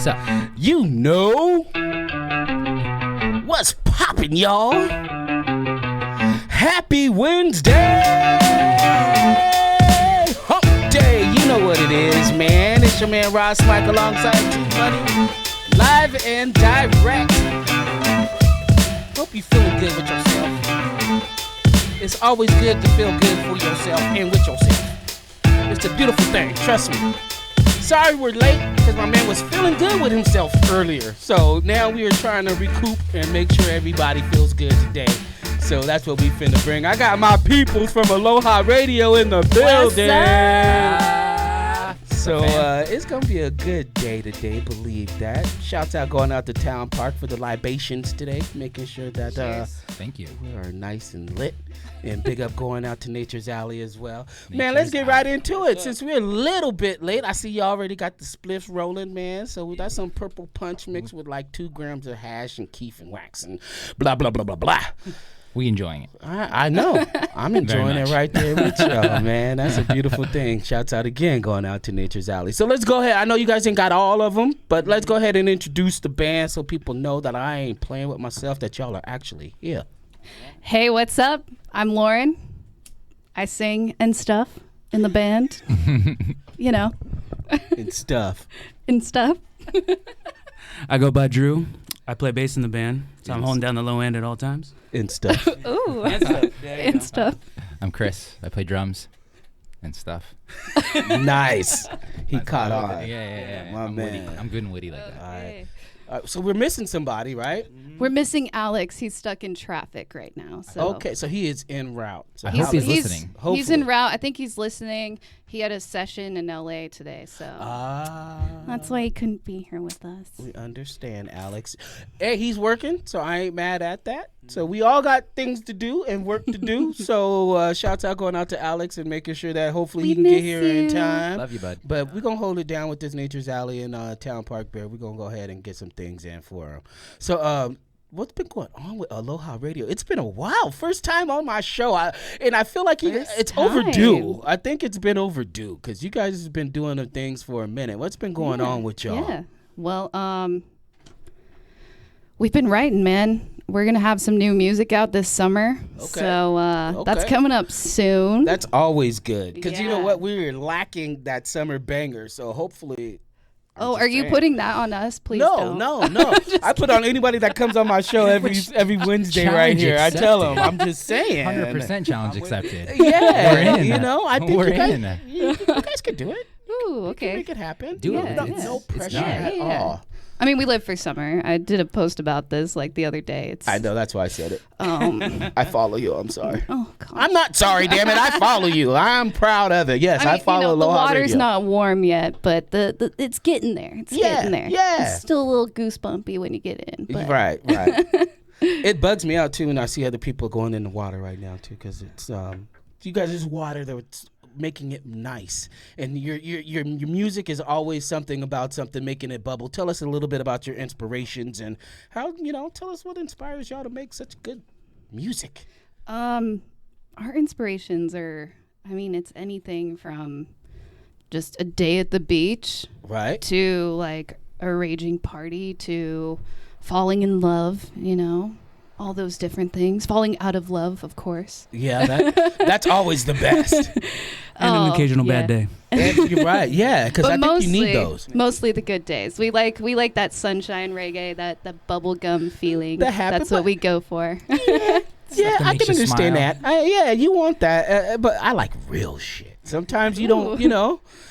What's up? You know what's poppin', y'all? Happy Wednesday! Hump day, you know what it is, man. It's your man Ross Mike alongside T-Money, live and direct. Hope you feeling good with yourself. It's always good to feel good for yourself and with yourself. It's a beautiful thing, trust me. Sorry we're late, because my man was feeling good with himself earlier. So now we are trying to recoup and make sure everybody feels good today. So that's what we finna bring. I got my peoples from Aloha Radio in the building. So it's gonna be a good day today, believe that. Shouts out going out to Town Park for the libations today, making sure that Thank you. we are nice and lit. And big up going out to Nature's Alley as well. Man, let's get right into it. Since we're a little bit late, I see you already got the spliffs rolling, man. So that's some purple punch mixed with like 2 grams of hash and keef and wax and blah, blah, blah, blah, blah. We enjoying it. I know. I'm enjoying it right there with y'all, man. That's a beautiful thing. Shouts out again going out to Nature's Alley. So let's go ahead. I know you guys ain't got all of them, but let's go ahead and introduce the band so people know that I ain't playing with myself, that y'all are actually here. Hey, what's up? I'm Lauren. I sing and stuff in the band. You know. And stuff. And stuff. I go by Drew. I play bass in the band, so I'm holding down the low end at all times. And stuff. Ooh. And stuff. I'm Chris. I play drums and stuff. Nice. He caught on. Yeah. My I'm man. Witty. I'm good and witty like that. All right. So we're missing somebody, right? We're missing Alex. He's stuck in traffic right now. So Okay, so he is en route. So I hope he's listening. He's Hopefully. en route. I think he's listening. He had a session in LA today, so that's why he couldn't be here with us. We understand, Alex. Hey, he's working, so I ain't mad at that. So we all got things to do and work to do. So shouts out going out to Alex and making sure that hopefully he can get here in time. Love you, bud. But we're going to hold it down with this Nature's Alley in Town Park Bear. We're going to go ahead and get some things in for him. So what's been going on with Aloha Radio? It's been a while. First time on my show. And I feel like it's overdue. I think it's been overdue because you guys have been doing the things for a minute. What's been going on with y'all? Yeah. Well, we've been writing, man. We're going to have some new music out this summer. Okay. So that's coming up soon. That's always good. Because you know Yeah. what? We were lacking that summer banger. So hopefully. Are you putting that on us? Please No. don't. I put on anybody that comes on my show every Wednesday right Challenge here. I tell them. accepted. I'm just saying. 100% challenge accepted. Yeah. We're in. You know, I think We're you guys, in. you guys could do it. Ooh, You okay. can make it happen. Do it. Yeah, It's- No it's pressure not. at Yeah. all. I mean, we live for summer. I did a post about this like the other day. It's I know. That's why I said it. I follow you. I'm sorry. Oh God. I'm not sorry, damn it. I follow you. I'm proud of it. Yes, I follow the Aloha water's Radio. not warm yet, but the it's getting there. It's getting there. yeah. It's still a little goosebumpy when you get in. But Right. It bugs me out too when I see other people going in the water right now too, because it's you guys just water that's making it nice, and your music is always something about something making it bubble. Tell us a little bit about your inspirations and how tell us what inspires y'all to make such good music. our inspirations are, I mean, it's anything from just a day at the beach Right. to like a raging party to falling in love, all those different things. Falling out of love, of course. Yeah, that's always the best. And an occasional bad day. And you're right. Yeah, because I think you need those. Mostly the good days. We like that sunshine reggae, that bubblegum feeling. The happy- That's what we go for. Yeah, that I makes can you understand smile. that. Yeah, you want that, but I like real shit. Sometimes you don't, even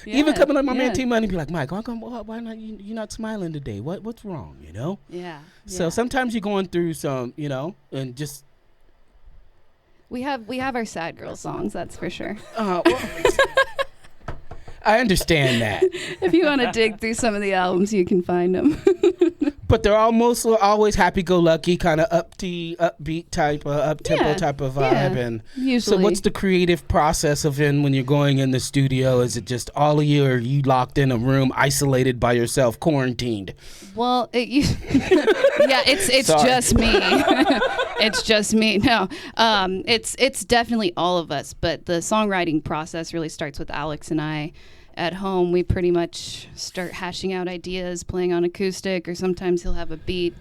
Yeah, coming up my man yeah. T Money be like, Mike, why not you not smiling today? What's wrong? Yeah. So sometimes you're going through some, and just we have our sad girl songs, that's for sure. well, I understand that, If you want to dig through some of the albums, you can find them. but they're always happy-go-lucky, kind of upbeat type, up-tempo type of vibe. And Usually. so, what's the creative process of when you're going in the studio? Is it just all of you, or are you locked in a room, isolated by yourself, quarantined? Well, it's Sorry. just me. It's just me. No, it's definitely all of us. But the songwriting process really starts with Alex and I, at home, we pretty much start hashing out ideas, playing on acoustic, or sometimes he'll have a beat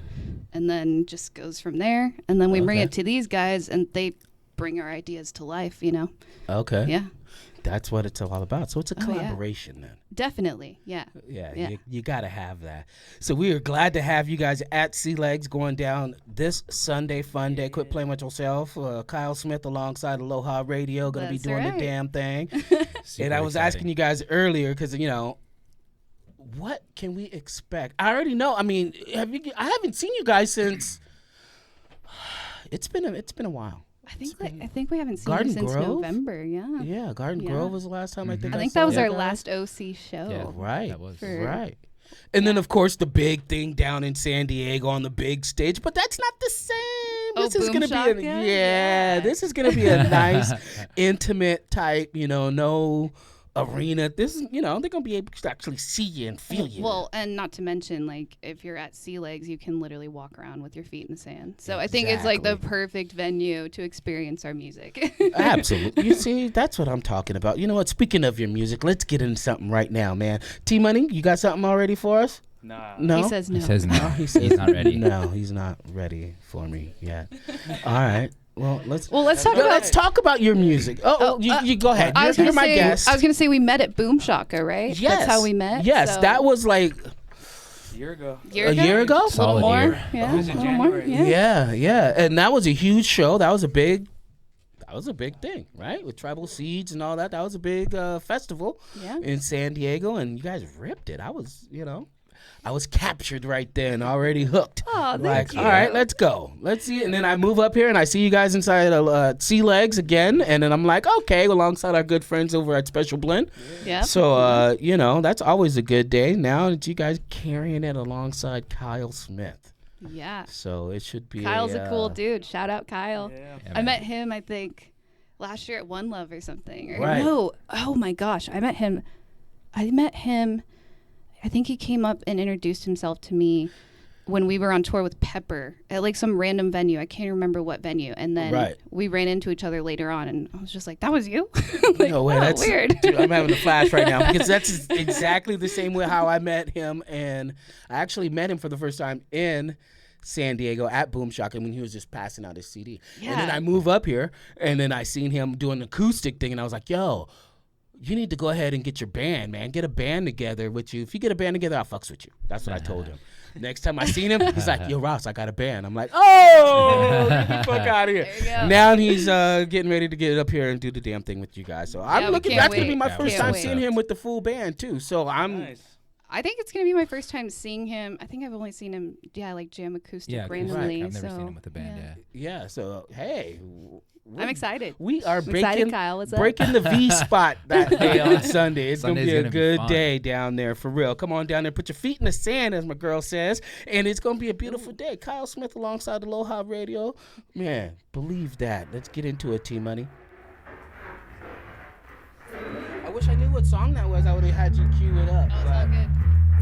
and then just goes from there. And then we bring it to these guys and they bring our ideas to life, you know? Okay. Yeah. That's what it's all about. So it's a collaboration then. Definitely. Yeah. Yeah. You got to have that. So we are glad to have you guys at Sea Legs going down this Sunday fun day. Quit playing with yourself. Kyle Smith alongside Aloha Radio going to be doing the damn thing. And I was asking you guys earlier because, you know, what can we expect? I already know. I mean, I haven't seen you guys since it's been a while. I think we haven't seen Garden you since Grove? November. Yeah. Yeah, Garden Grove was the last time I think. I think saw that was you our guys. last OC show. Yeah, Right. That was. Right. And then, of course, the big thing down in San Diego on the big stage. But that's not the same. Oh, This is Boom going to be Shaka? this is going to be a nice, intimate type, no arena. This is, they're going to be able to actually see you and feel you. Well, and not to mention, like, if you're at Sea Legs, you can literally walk around with your feet in the sand. So I think it's like the perfect venue to experience our music. Absolutely. You see, that's what I'm talking about. You know what? Speaking of your music, let's get into something right now, man. T-Money, you got something already for us? Nah. No? He says no. He says no. He says He's not ready. No, he's not ready for me yet. All right. Well, let's talk about your music. You go ahead. You're my guest. I was gonna say we met at Boom Shaka, right? Yes. That's how we met. Yes, so. that was like A year ago. a year ago. Solid more. year. Yeah, It was in a little more. January. Yeah. And that was a huge show. That was a big thing, right? With Tribal Seeds and all that. That was a big festival in San Diego, and you guys ripped it. I was captured right then, already hooked. Oh, thank you. All right, let's go. Let's see. And then I move up here and I see you guys inside Sea Legs again. And then I'm like, okay, alongside our good friends over at Special Blend. Yeah. So, that's always a good day. Now that you guys carrying it alongside Kyle Smith. Yeah. So it should be Kyle's a cool dude. Shout out Kyle. Yeah. I met him, I think, last year at One Love or something. Right. No. Oh my gosh. I met him. I think he came up and introduced himself to me when we were on tour with Pepper at like some random venue. I can't remember what venue. And then we ran into each other later on, and I was just like, "That was you?" Like, no way, that's weird. Dude, I'm having a flash right now because that's exactly the same way how I met him, and I actually met him for the first time in San Diego at Boom Shaka when he was just passing out his CD. Yeah. And then I move up here, and then I seen him doing an acoustic thing, and I was like, "Yo, you need to go ahead and get your band, man. Get a band together with you. If you get a band together, I'll fucks with you." That's what I told him. Next time I seen him, he's like, "Yo, Ross, I got a band." I'm like, "Oh, get the fuck out of here." There you go. Now he's getting ready to get up here and do the damn thing with you guys. So I'm we looking. can't That's gonna be wait. my Yeah, first can't time wait. seeing him with the full band too. So I'm. Nice. I think it's gonna be my first time seeing him. I think I've only seen him, like jam acoustic Yeah, randomly. I've never so, seen him with a band. Yeah. Yeah. So hey. I'm excited. We are Excited, Kyle. What's up? breaking the V spot that day on Sunday. It's going to Sunday's be a gonna be good fun. day down there, for real. Come on down there, put your feet in the sand, as my girl says, and it's going to be a beautiful day. Kyle Smith alongside Aloha Radio. Man, believe that. Let's get into it, T-Money. I wish I knew what song that was. I would have had you cue it up. Oh, it's but all good.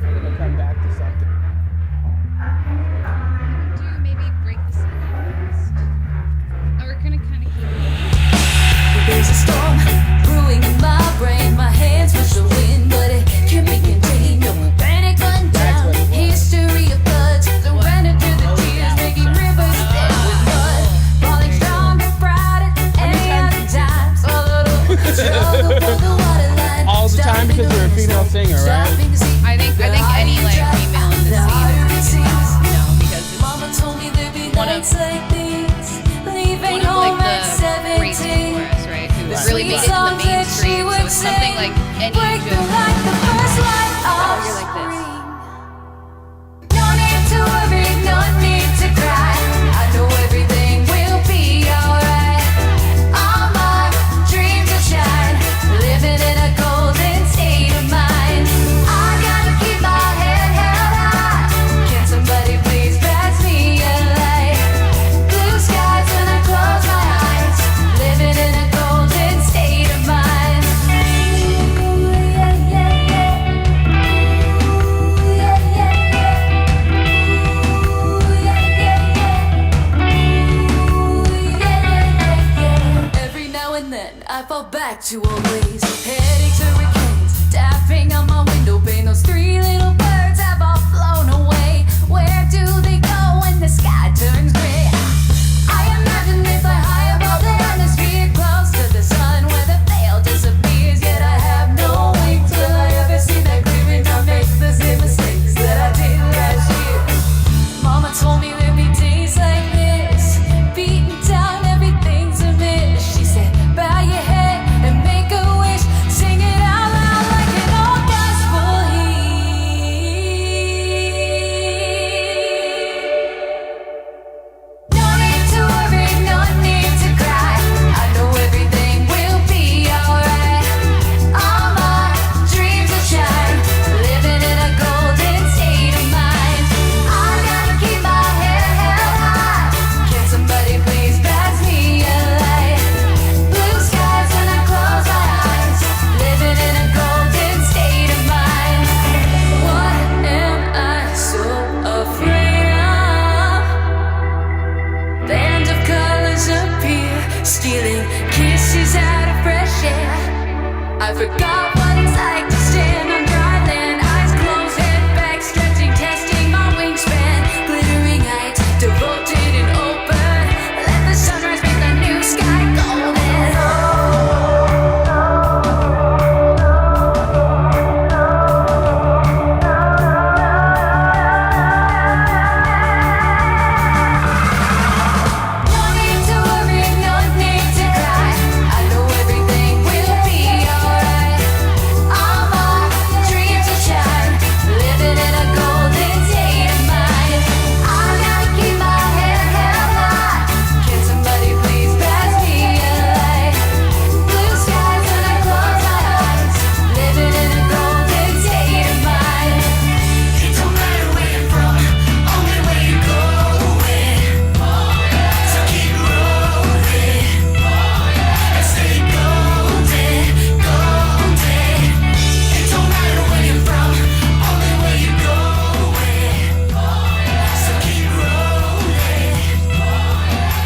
I'm going to come back to something. Do maybe break the silence? Oh, we're gonna kind of keep it. There's a storm brewing in my brain. My hands push the wind, but it can't be contained. No panic undone. History of floods. Surrender to the tears, making rivers stand with mud. Falling stronger, brighter, any other time. Struggle for the waterline. All the time because you're a female singer, right? I think any like female in the scene is because it's Mama told me there'd be one of- nights like these. Leaving one of home like at the great 17. chorus, right? Who really made it to the mainstream. So it's something like any Break the just light, the first light of you're like this. spring. No need to worry, no need to cry. I know everything will be alright. All my dreams will shine, living in a golden state of mind. I gotta keep my head held high. Can somebody please pass me a light? Blue skies when I close my eyes, living in a golden state of mind. Ooh, yeah, yeah, yeah. Ooh, yeah, yeah, yeah. Ooh, yeah, yeah, yeah. Ooh, yeah, yeah, yeah. Every now and then I fall back to old ways. Headaches, hurricanes, daft laughing on my window pane. Those three little birds have all flown away. Where do they go when the sky turns gray? I imagine they fly high above the atmosphere, close to the sun where the veil disappears. Yet I have no wings. Will I ever see that gleaming dawn make the same mistakes that I did last year? Mama told me there'd be days like this, beaten down, everything's a miss. She said, bow your head and make a wish, sing it out loud like an old gospel hymn. No need to worry, no need to cry. I know everything will be alright. All my dreams will shine, living in a golden state of mind. I gotta keep my head held high. Can somebody please pass me a light? Blue skies when I close my eyes, living in a golden state of mind. What am I so afraid of? Bands of colors appear, stealing kisses out of fresh air. I forgot what it's like to stand on dry land. Eyes closed, head back, stretching, testing my wingspan. Glittering heights, devoted and open. Let the sunrise make the new sky golden. No need to worry, no need to cry. I know everything will be alright. All my dreams will shine, living in a golden state of mind. I gotta keep my head held high. Can somebody please pass me a light? Blue skies when I close my eyes, living in a golden state of mind. It don't matter where you're from, only where you're going. So keep rolling and stay golden, golden. It don't matter where you're from, only where you're going. So keep rolling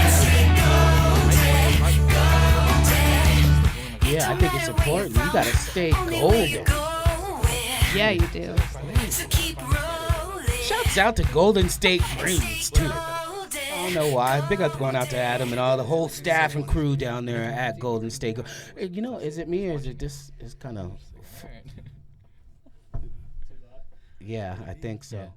and stay golden, golden. Yeah, I think it's important. You gotta stay golden. Yeah, you do. So keep rolling. Shouts out to Golden State Greens too. I don't know why. Big up going out to Adam and all the whole staff and crew down there at Golden State. You know, is it me or is it this? Is kind of. Yeah, I think so.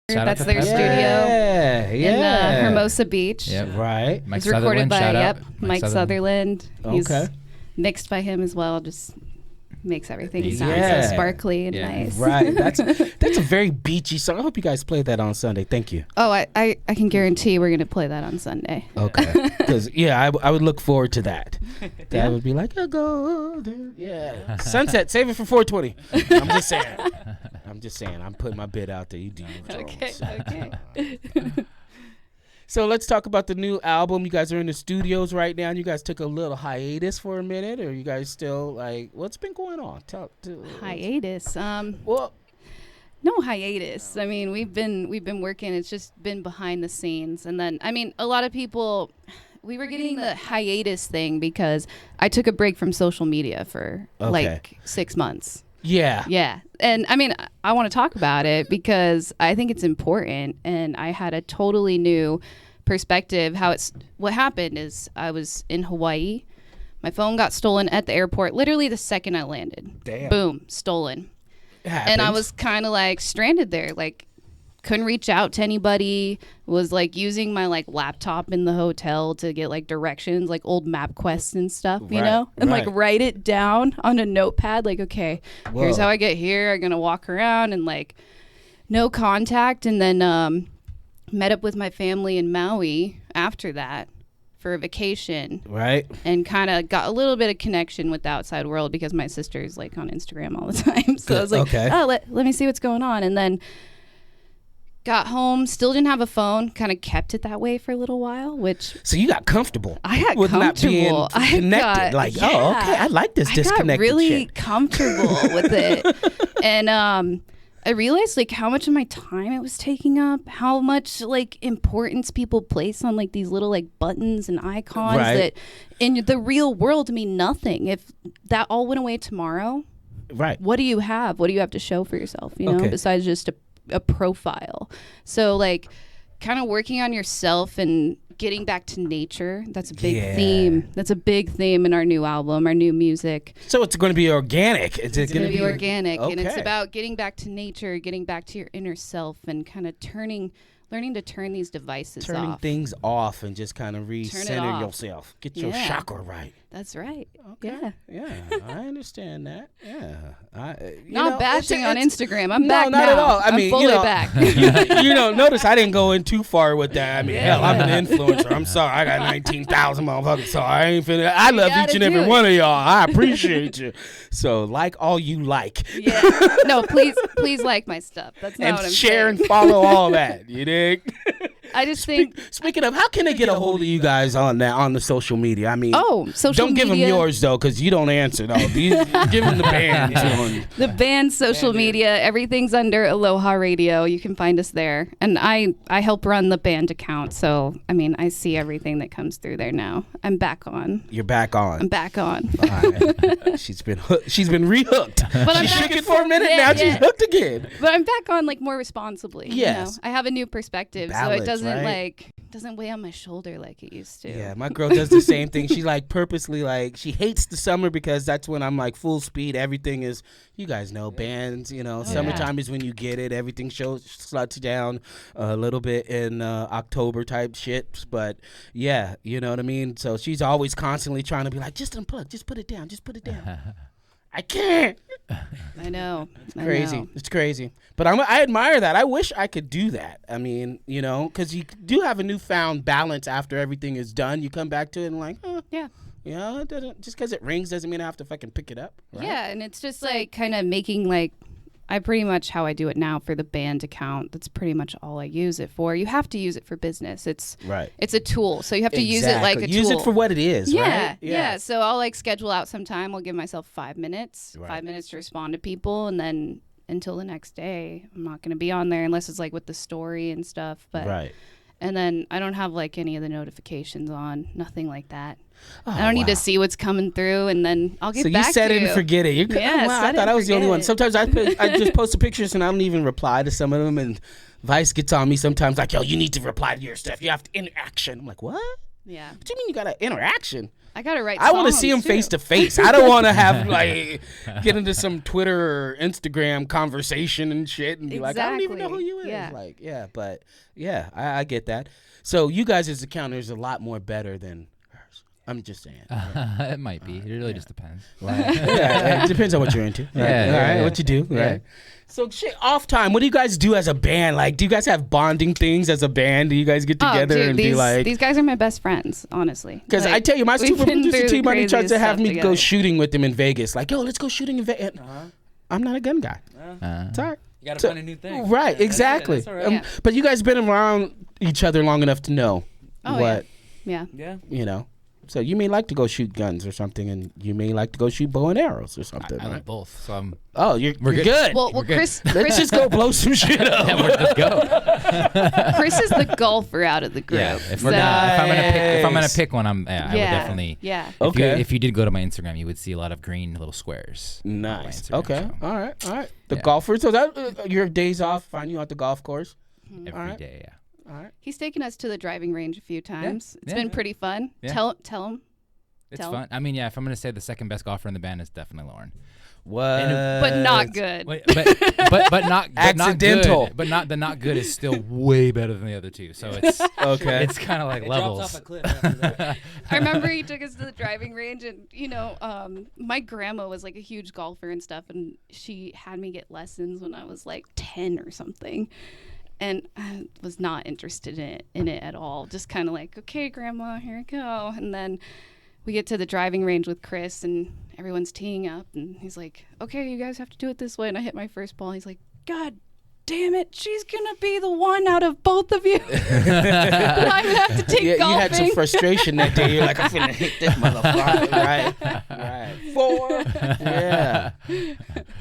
Shout out That's to their Pepper. studio Yeah, in yeah. Hermosa Beach. Yep. Right. Mike It's recorded Sutherland, by shout out. Mike Sutherland. He's Okay. mixed by him as well. Just makes everything Easy. sound Yeah. so sparkly and Yeah. nice. Right. That's a very beachy song. I hope you guys play that on Sunday. Thank you. Oh, I can guarantee we're gonna play that on Sunday. Okay. Because I would look forward to that. That would be like a golden. Yeah. Sunset. Save it for 420. I'm just saying. I'm putting my bid out there. You do your Okay. Jones. Okay. So let's talk about the new album. You guys are in the studios right now. And you guys took a little hiatus for a minute, or you guys still like what's been going on? Tell Hiatus. Well, No hiatus. I mean, we've been working. It's just been behind the scenes, and then I mean, a lot of people. We were getting the hiatus thing because I took a break from social media for like 6 months. yeah. Yeah. And I mean, I want to talk about it because I think it's important. And I had a totally new perspective. What happened is I was in Hawaii. My phone got stolen at the airport literally the second I landed. Damn. Boom, stolen. It And I happens. was kind of like stranded there. Like, couldn't reach out to anybody. Was like using my like laptop in the hotel to get like directions, like old MapQuest and stuff, you Right, know, and like right. write it down on a notepad. Like, okay, here's Whoa. how I get here. I'm gonna walk around and like no contact. And then met up with my family in Maui after that for a vacation right. and kind of got a little bit of connection with the outside world because my sister's like on Instagram all the time. So I was like, Okay. oh, let me see what's going on. And then got home, still didn't have a phone, kind of kept it that way for a little while, which So you got comfortable. I got with not being comfortable. I connected. got- oh, okay. I like this I got disconnected really shit. comfortable with it. And I realized like how much of my time it was taking up, how much like importance people place on like these little like buttons and icons that in the real world mean nothing. If that all went away tomorrow, what do you have? What do you have to show for yourself, you know, besides just a profile? So like kind of working on yourself and getting back to nature. That's a big theme. That's a big theme in our new album, our new music. So it's going to be organic. It's going to be organic. And it's about getting back to nature, getting back to your inner self, and kind of learning to turn these devices off. Turning things off and just kind of recenter yourself. Get your chakra right. That's right. Okay. Yeah, I understand that. Yeah. Not bashing on Instagram. I'm back now. No, not at all. I mean, fully back. Notice I didn't go in too far with that. I mean, hell, I'm an influencer. I'm sorry. I got 19,000 motherfuckers, so I ain't finna. I love each and every one of y'all. I appreciate you. So like all you like. Yeah. No, please like my stuff. That's not what I'm saying. And share and follow all that. You dig? I just think. Speaking of, how can they get a hold of you guys on the social media? I mean, social don't media. give them yours though, because you don't answer though. Give them the band. The band's social media, everything's under Aloha Radio. You can find us there, and I help run the band account. So I mean, I see everything that comes through there now. I'm back on. You're back on. I'm back on. She's been rehooked. But she shook it for a minute. Now she's hooked again. But I'm back on like more responsibly. Yes. You know? I have a new perspective, Balance, so it doesn't right? doesn't weigh on my shoulder like it used to. Yeah, my girl does the same thing. She like purposely she hates the summer because that's when I'm like full speed. Everything is, you guys know, bands, summertime is when you get it. Everything sluts down a little bit in October type shit. But yeah, you know what I mean? So she's always constantly trying to be like, just unplug, just put it down, just put it down. I can't. I know. It's crazy. It's crazy. But I admire that. I wish I could do that. I mean, because you do have a newfound balance after everything is done. You come back to it and like, yeah. It doesn't, just because it rings doesn't mean I have to fucking pick it up. Right? Yeah, and it's just like kind of making like, I pretty much how I do it now for the band account. That's pretty much all I use it for. You have to use it for business. It's a tool, so you have to use it like a tool. Use it for what it is, right? Yeah. So I'll like schedule out some time. I'll give myself 5 minutes, 5 minutes to respond to people, and then until the next day, I'm not going to be on there unless it's like with the story and stuff. But and then I don't have like any of the notifications on, nothing like that. I don't need to see what's coming through, and then I'll get back to you. So you set it and forget it. I thought I was the only one. Sometimes I just post the pictures and I don't even reply to some of them, and Vice gets on me sometimes like, yo, you need to reply to your stuff. You have to interaction. I'm like, what? Yeah. What do you mean you got to interaction? I got to write I want to see him face to face. I don't want to have like get into some Twitter or Instagram conversation and shit and be like, I don't even know who you is. Yeah. Like, but I get that. So you guys as accountants are a lot more better than hers. I'm just saying. It might be. It really just depends. Right. It depends on what you're into. Right? All right, what you do. Right. So shit, off time. What do you guys do as a band? Like, do you guys have bonding things as a band? Do you guys get together and be like? These guys are my best friends, honestly. Because I tell you, my super producer T Money tries to have me go shooting with them in Vegas. Like, yo, let's go shooting in Vegas. I'm not a gun guy. It's all right. You gotta find a new thing. Right, exactly. That's all right. But you guys been around each other long enough to know what. Yeah. You know. So you may like to go shoot guns or something, and you may like to go shoot bow and arrows or something. I like both. So I'm. Oh, we're good. Well, Chris, let's just go blow some shit up. Let's go. Chris is the golfer out of the group. Yeah, if I'm gonna pick one, I would definitely. Yeah. If you did go to my Instagram, you would see a lot of green little squares. Nice. Okay. So. All right. The golfers. So that your days off, find you at the golf course every day. Yeah. All right. He's taken us to the driving range a few times. It's been pretty fun. Yeah. Tell him. It's fun. I mean, if I'm gonna say the second best golfer in the band is definitely Lauren. What? But not good. But not accidental. But not the not good is still way better than the other two. So it's okay. It's kind of like levels. Drops off a cliff after that. I remember he took us to the driving range, and my grandma was like a huge golfer and stuff, and she had me get lessons when I was like 10 or something. And I was not interested in it at all. Just kind of like, okay, Grandma, here we go. And then we get to the driving range with Chris, and everyone's teeing up. And he's like, okay, you guys have to do it this way. And I hit my first ball. He's like, God damn it, she's gonna be the one out of both of you. I would have to take Yeah, golfing. you had some frustration that day. You're like, I'm finna hit this motherfucker, right? 4, yeah.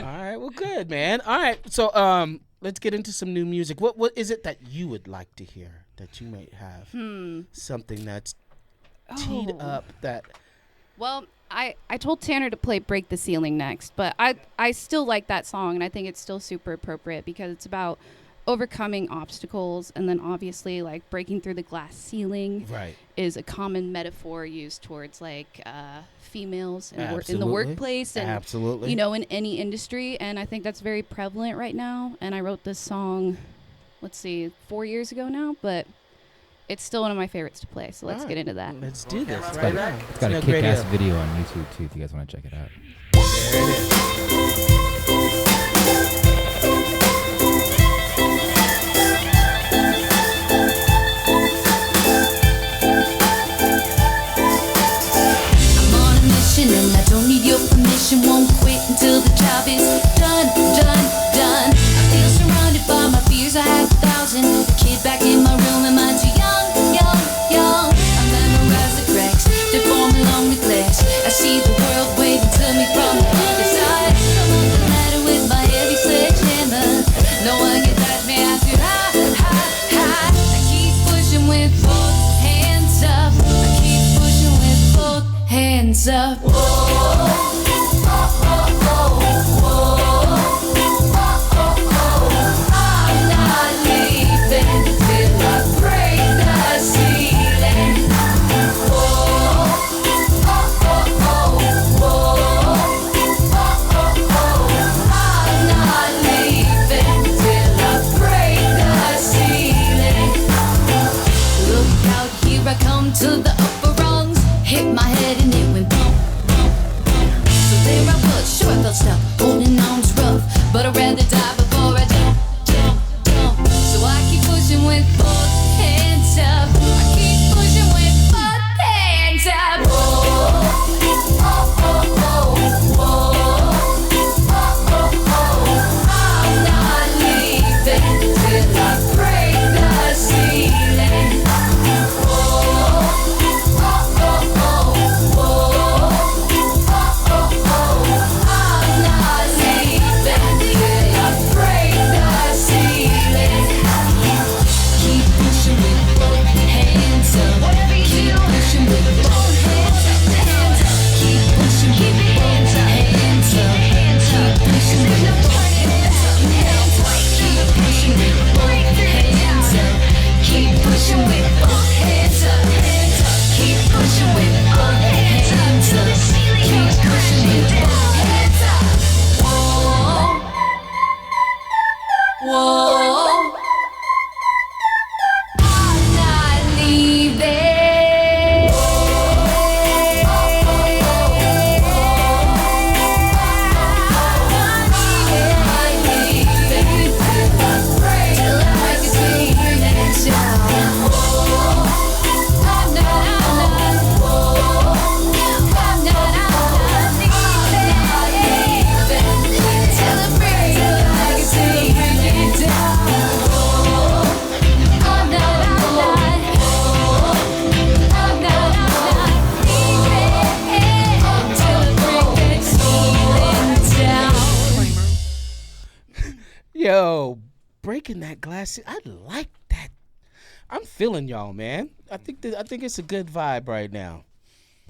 All right, well, good, man. All right, so let's get into some new music. What is it that you would like to hear that you might have something that's teed up that? Well, I told Tanner to play Break the Ceiling next, but I still like that song, and I think it's still super appropriate because it's about overcoming obstacles, and then obviously like breaking through the glass ceiling is a common metaphor used towards like females in the workplace and you know, in any industry, and I think that's very prevalent right now. And I wrote this song, let's see, 4 years ago now, but it's still one of my favorites to play, so let's get into that. Let's do this It's right got, now. it's got a kick-ass video on YouTube, too, if you guys want to check it out. There it is. I'm on a mission and I don't need your permission. Won't quit until the job is done, done, done. I feel surrounded by my fears. I have 1,000. A kid back in my room. Am I too young, young, young? I memorize the cracks that form along the glass. I see the world waving to me from the other side. I'm up the ladder with my heavy sledgehammer. No one can touch me. I feel high, high, high. I keep pushing with both hands up. I keep pushing with both hands up. I'm not leaving till I break the ceiling. I'm not leaving till I break the ceiling. Look out, here I come to the upper rungs. Hit my head and it went bump, bump, bump. So there I was, sure I felt stuck, holding on's rough, but I'd rather die before I jump, jump, jump. So I keep pushing with both hands up. I keep pushing with both hands up. I'm not leaving till I break the ceiling. I'm not leaving till I break the ceiling. Keep pushing with both hands up. Keep pushing with both hands up. Keep pushing with both hands up. Keep pushing with both hands up. Keep pushing with both hands up. Keep pushing with both hands up. Keep pushing with both hands up. Keep pushing with both hands up. Whoa. Whoa. I'm not leaving. Yo, breaking that glass. I like that. I'm feeling y'all, man. I think it's a good vibe right now.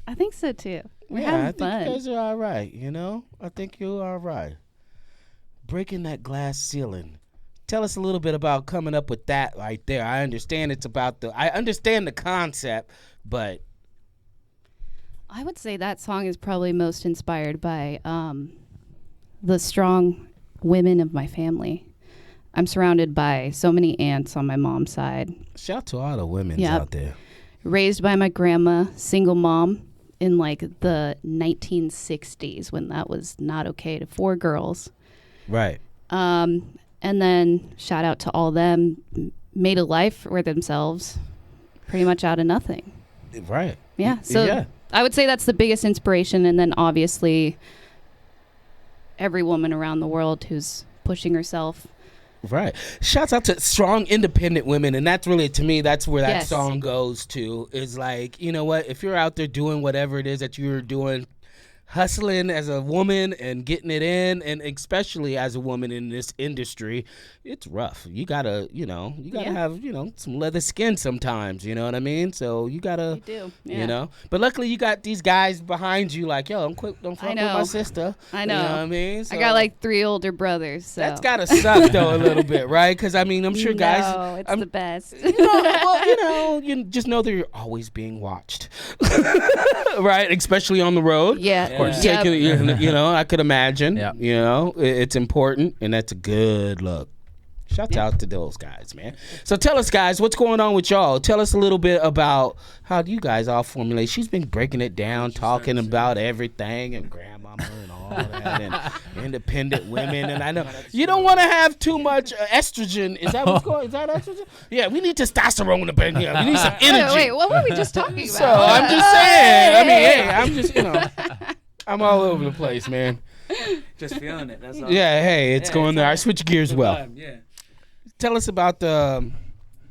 I think so too. We're Yeah, I having think fun. you guys are all right. You know, I think you're all right. Breaking that glass ceiling. Tell us a little bit about coming up with that right there. I understand I understand the concept, but I would say that song is probably most inspired by the strong women of my family. I'm surrounded by so many aunts on my mom's side. shout out to all the women Yep. out there. Raised by my grandma, single mom in like the 1960s when that was not okay to 4 girls. Right. And then shout out to all them, made a life for themselves pretty much out of nothing. Right. Yeah. So I would say that's the biggest inspiration. And then obviously every woman around the world who's pushing herself Right. Shouts out to strong, independent women. And that's really, to me, that's where that Yes. song goes to, is like, you know what? If you're out there doing whatever it is that you're doing, hustling as a woman and getting it in, and especially as a woman in this industry, it's rough. You gotta Yeah. have, some leather skin sometimes, you know what I mean? So you gotta, do, yeah. you know. But luckily you got these guys behind you like, yo, don't fuck with my sister. I know. You know what I mean? I So got like 3 older brothers. So. that's gotta suck though a little bit, right? Because I mean, I'm sure guys. No, it's the best. You just know that you're always being watched, right? Especially on the road. Yeah. Of course. Yep. I could imagine. Yep. It's important, and that's a good look. Shout out to those guys, man. So tell us, guys, what's going on with y'all? Tell us a little bit about how you guys all formulate. She's been breaking it down, talking about everything, and grandmama and all that, and independent women. And I know you don't want to have too much estrogen. Is that what's going? Is that estrogen? Yeah, we need testosterone up in here. We need some energy. Wait, what were we just talking about? So I'm just saying. I mean, hey, I'm just I'm all over the place, man. Just feeling it. That's all. Yeah, hey, it's Yeah, going it's there. all- I switch gears The well. vibe, yeah. Tell us about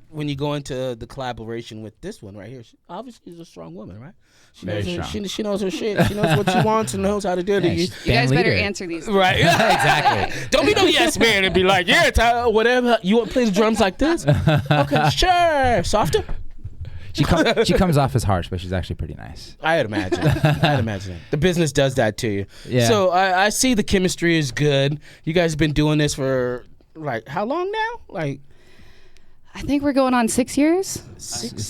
when you go into the collaboration with this one right here. She obviously is a strong woman, right? She Very knows her, strong. she knows her shit. She knows what she wants and knows how to do it. Yeah, You- she's You guys band better leader. answer these. right? Exactly. Don't be no yes man and be like, yeah, whatever. You want to play the drums like this? Okay, sure. Softer? She comes off as harsh, but she's actually pretty nice. I'd imagine. It. The business does that to you. Yeah. So I see the chemistry is good. You guys have been doing this for like how long now? Like I think we're going on 6 years.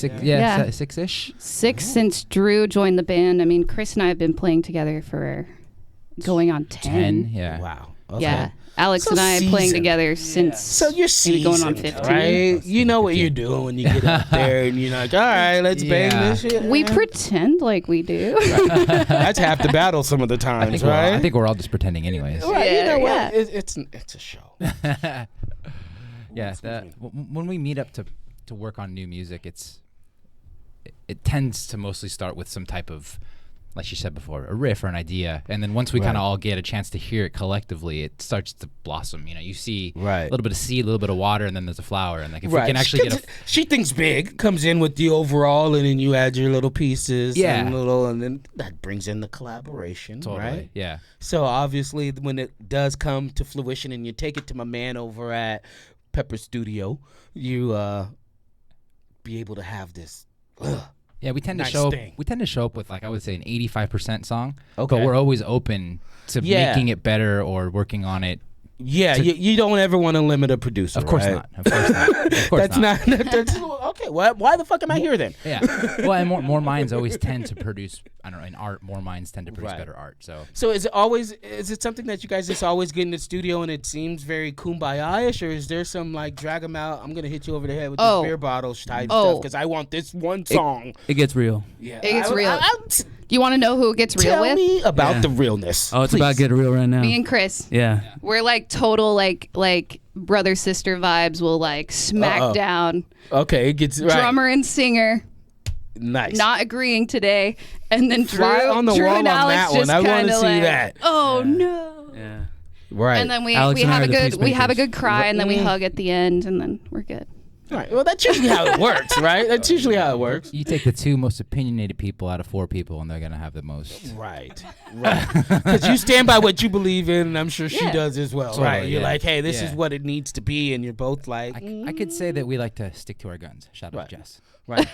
Yeah, Yeah. 6-ish. 6 since Drew joined the band. I mean, Chris and I have been playing together for going on 10. 10, yeah. wow. Okay. Yeah. Alex So and I playing seasoned. together since. So you're maybe going on seasoned, 15. right? You know what you're doing when you get up there and you're like, all right, let's bang Yeah. this shit. We pretend like we do. That's half the battle some of the I times, think, right? I think we're all just pretending anyways. Right, you know Yeah, what? It's a show. Yeah, when we meet up to work on new music, it tends to mostly start with some type of, like she said before, a riff or an idea, and then once we kind of all get a chance to hear it collectively, it starts to blossom. You see Right. a little bit of seed, a little bit of water, and then there's a flower. And like if we can actually get she thinks big, comes in with the overall, and then you add your little pieces, Yeah. and then that brings in the collaboration, totally, right? So obviously, when it does come to fruition, and you take it to my man over at Pepper Studio, you be able to have this. Yeah, we tend Nice to show thing. we tend to show up with, like, I would say, an 85% song. Okay. But we're always open to Yeah. making it better or working on it. Yeah, you don't ever want to limit a producer. Of course right? not. Of course not. Of course That's not. That's okay. Why the fuck am I here then? Yeah. Well, and more minds always tend to produce. I don't know. In art, more minds tend to produce Right. better art. So So is it something that you guys just always get in the studio and it seems very kumbaya-ish, or is there some like drag them out? I'm gonna hit you over the head with this beer bottle type stuff because I want this one song. It gets real. Yeah, It gets real. You want to know who it gets real Tell with? me about Yeah. the realness. Oh, it's about to get real right now. Me and Chris. Yeah. We're like total like brother sister vibes. Will like smack Uh-oh. down. Okay, it gets right. Drummer and singer Nice. not agreeing today, and then Fly Drew, on the Drew wall and on Alex that one. just I wanna kind of see like, that. oh no. Yeah. right. And then we Alex and I have are a the good we have a peacemakers. good cry, and then we Mm. hug at the end, and then we're good. Right. Well, that's usually how it works, right? That's usually how it works. you take the 2 most opinionated people out of 4 people, and they're gonna have the most. Right. Because you stand by what you believe in, and I'm sure she Yeah. does as well, Totally, right? You're yeah. like, hey, this is Yeah. what it needs to be, and you're both like, I could say that we like to stick to our guns. Shout out Right. Jess. right.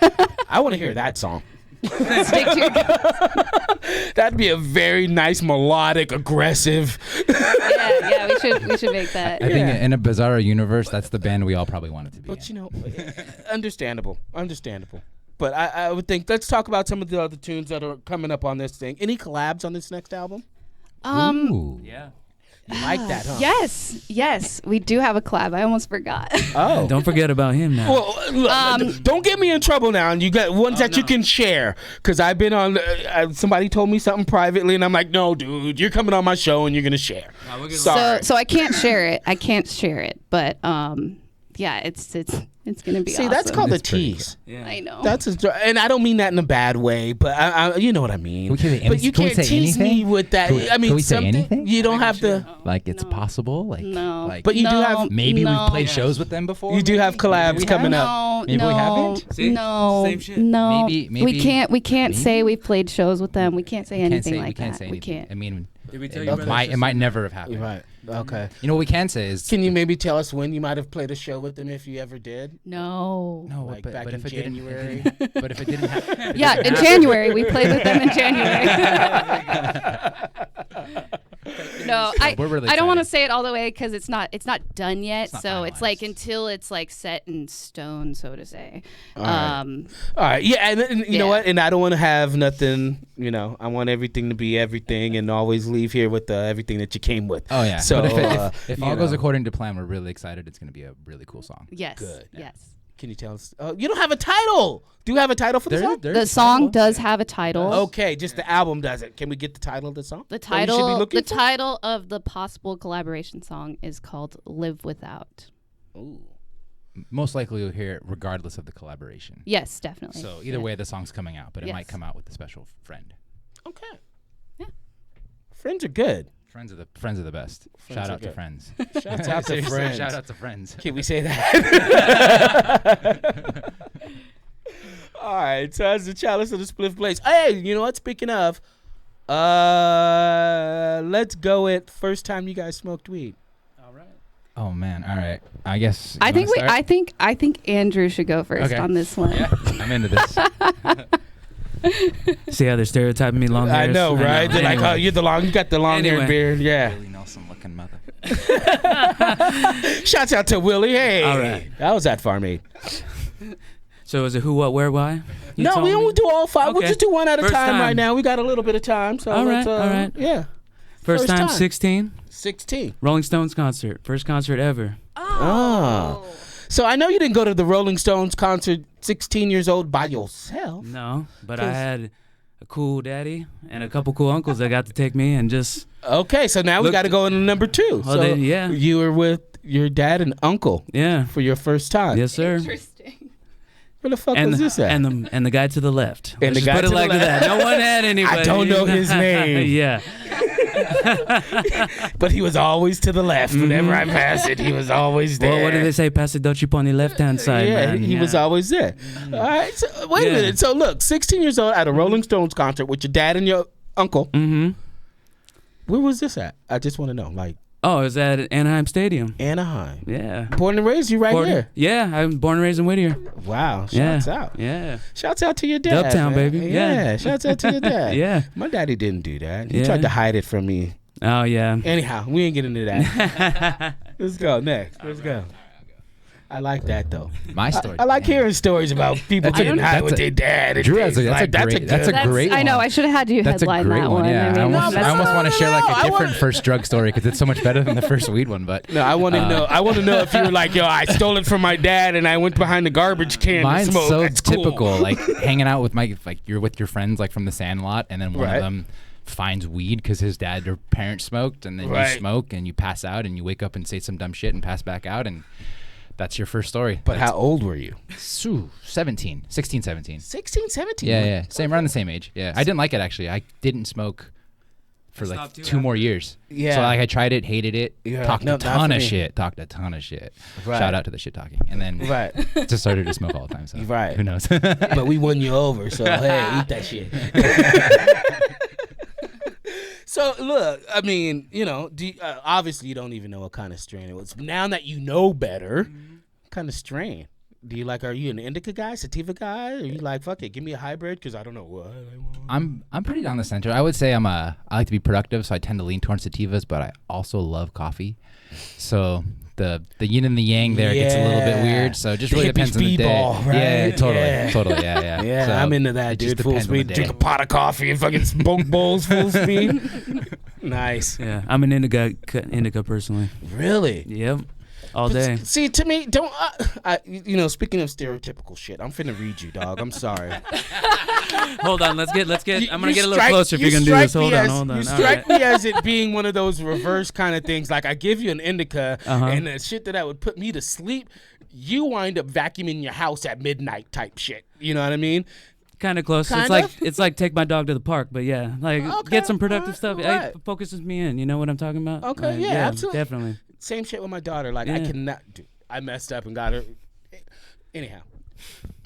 I want to hear that song. Stick to your guns. That'd be a very nice, melodic, aggressive. Yeah, we should make that. I think Yeah. in a bizarre universe, that's the band we all probably want it to be. But in. you know, understandable. But I would think, let's talk about some of the other tunes that are coming up on this thing. Any collabs on this next album? Ooh. Yeah. You like that, huh? Yes, we do have a collab. I almost forgot. Oh. Don't forget about him now. Well, look, don't get me in trouble now. And you got ones that you can share. Because I've been on, somebody told me something privately, and I'm like, no, dude, you're coming on my show and you're going to share. Sorry. So I can't share it. But yeah, it's gonna be. See, awesome. that's called a It's pretty tease. Yeah. I know. That's and I don't mean that in a bad way, but I you know what I mean. Can we say But you can we can't say tease me anything? with that. I mean, can we say something anything? you don't have to. Like it's No. possible. Like No. Like, But you do have- maybe no. we've played shows with them before. You do have maybe? collabs Maybe we coming have? up. Maybe no, we haven't? See? No, Same shit. no. Maybe- we can't maybe? say we've played shows with them. We can't say We can't anything say, like we can't that. say We anything. can't. I mean, Did we tell it you about might never have happened. You're right. Okay. You know what we can say is Can you maybe tell us when you might have played a show with them if you ever did? No. no, Like but, back but in if it January? didn't, but if it didn't happen, Yeah, in January we played with them in January. No, we're really I don't want to excited. say it all the way because it's not done yet. It's not So it's like finalized. until it's like set in stone, so to say. All right. Yeah, and you know Yeah. what? And I don't want to have nothing. You know, I want everything to be everything, and always leave here with everything that you came with. Oh yeah. So but if you all goes know. according to plan, we're really excited. It's going to be a really cool song. Yes. Good. Yes. Can you tell us? You don't have a title. Do you have a title for the song? The song does have a title. Okay, just the album doesn't. Can we get the title of the song? The that we should be title looking the for? title of the possible collaboration song is called Live Without. Ooh. Most likely you'll hear it regardless of the collaboration. Yes, definitely. So either Yeah. way, the song's coming out, but it might Yes. come out with a special friend. Okay. Yeah. Friends are good. Friends are the best. Friends Shout are out to good. friends. Shout out to friends. Shout out to friends. Can we say that? All right. So as the chalice of the split place. Hey, you know what? Speaking of, let's go at first time you guys smoked weed. Oh man. All right. I guess. I you think wanna start? I think Andrew should go first Okay. on this one. Yeah, I'm into this. See how they're stereotyping me long I hairs? know, right? They're like, Anyway. oh, you got the long hair Anyway. beard. Yeah. Willie Nelson looking mother. Shouts out to Willie. Hey. All right. How was that, Farm Aid? So is it who, what, where, why? You No, told we me? don't do all five. We'll Okay. just do one at a First time right time. now. We got a little bit of time. So All let's, right, all right. Yeah. First First time, time. 16. 16. Rolling Stones concert. First concert ever. Oh. So I know you didn't go to the Rolling Stones concert 16 years old by yourself. No, but I 'Cause- had a cool daddy and a couple cool uncles that got to take me and just Okay, so now we Look- got to go into number 2. Oh, So they- yeah. you were with your dad and uncle yeah. for your first time. Yes, sir. Interesting. Where the fuck And was this at? and the guy to the left. And Let's the just guy put it to the like left. that. No one had anybody. don't know his name. yeah. But he was always to the left. Whenever I passed it, he was always there. Well, what did they say? Pass it, don't you on the left hand side, Yeah, man. he was always there. All right, so wait a Yeah. minute. So look, 16 years old at a Rolling Stones concert with your dad and your uncle. Mm-hmm. Where was this at? I just want to know. Like Oh, it was at Anaheim Stadium. Anaheim. Yeah. Born and raised you right here. Yeah, I'm born and raised in Whittier. Wow. Yeah. Shouts out. Yeah. Shouts out to your dad. Dubtown, man. baby. Yeah. Shouts out to your dad. Yeah. My daddy didn't do that. He Yeah. tried to hide it from me. Oh, yeah. Anyhow, we ain't getting into that. Let's go next. Let's go. I like that though. My story. I like Damn. hearing stories about people getting high That's with a- their dad. And Drew, things. that's a Like, great- that's a good- great I know. one. I should have had you That's a headline great that one. one. Yeah, I mean, I almost, that's- I almost want to share like I a different wanna- first drug story because it's so much better than the first weed one. But No, I want to know. I want to know if you were like, yo, I stole it from my dad and I went behind the garbage can mine's to smoke. so That's cool. typical. Like hanging out with you're with your friends like from the Sandlot, and then one Right. of them finds weed because his dad or parents smoked, and then Right. you smoke and you pass out and you wake up and say some dumb shit and pass back out, and that's your first story. But how old were you? 16, 17. 16, 17? Yeah. Same around the same age. Yeah. I didn't like it actually. I didn't smoke for like stopped too 2 more after. years. Yeah. So like I tried it, hated it, Yeah, talked no, a not ton for of me. shit, talked a ton of shit. Right. Shout out to the shit talking. And then Right. just started to smoke all the time. So Right. who knows? But we won you over, so hey, eat that shit. So look, I mean, you know, obviously you don't even know what kind of strain it was. Now that you know better, what kind of strain? Do you like? Are you an indica guy, sativa guy? Or are you like, fuck it, give me a hybrid because I don't know what I want. I'm pretty down the center. I would say I like to be productive, so I tend to lean towards sativas, but I also love coffee. So the yin and the yang there gets a little bit Yeah. weird. So it just The really depends hippie on the day. speedball, right? Yeah, Yeah. totally. Yeah. Yeah, So I'm into that, it just dude. Full depends on the speed, day. drink a pot of coffee and fucking smoke bowls full speed. Nice. Yeah. I'm an indica personally. Really? Yep. All But day. See, to me, don't you know? Speaking of stereotypical shit, I'm finna read you, dog. I'm sorry. Hold on. Let's get. I'm gonna You get a little strike- closer if you you're gonna do this. strike me Hold on. as- Hold on. You All strike right. me as it being one of those reverse kind of things. Like I give you an indica, Uh-huh. and the shit that would put me to sleep, you wind up vacuuming your house at midnight type shit. You know what I mean? Kind of close. Kind It's like take my dog to the park, but yeah, like Okay, get some productive stuff. right. It focuses me in. You know what I'm talking about? Okay, Like, yeah, absolutely. definitely. Same shit with my daughter. Like I Yeah. cannot. Dude, I messed up and got her. Anyhow,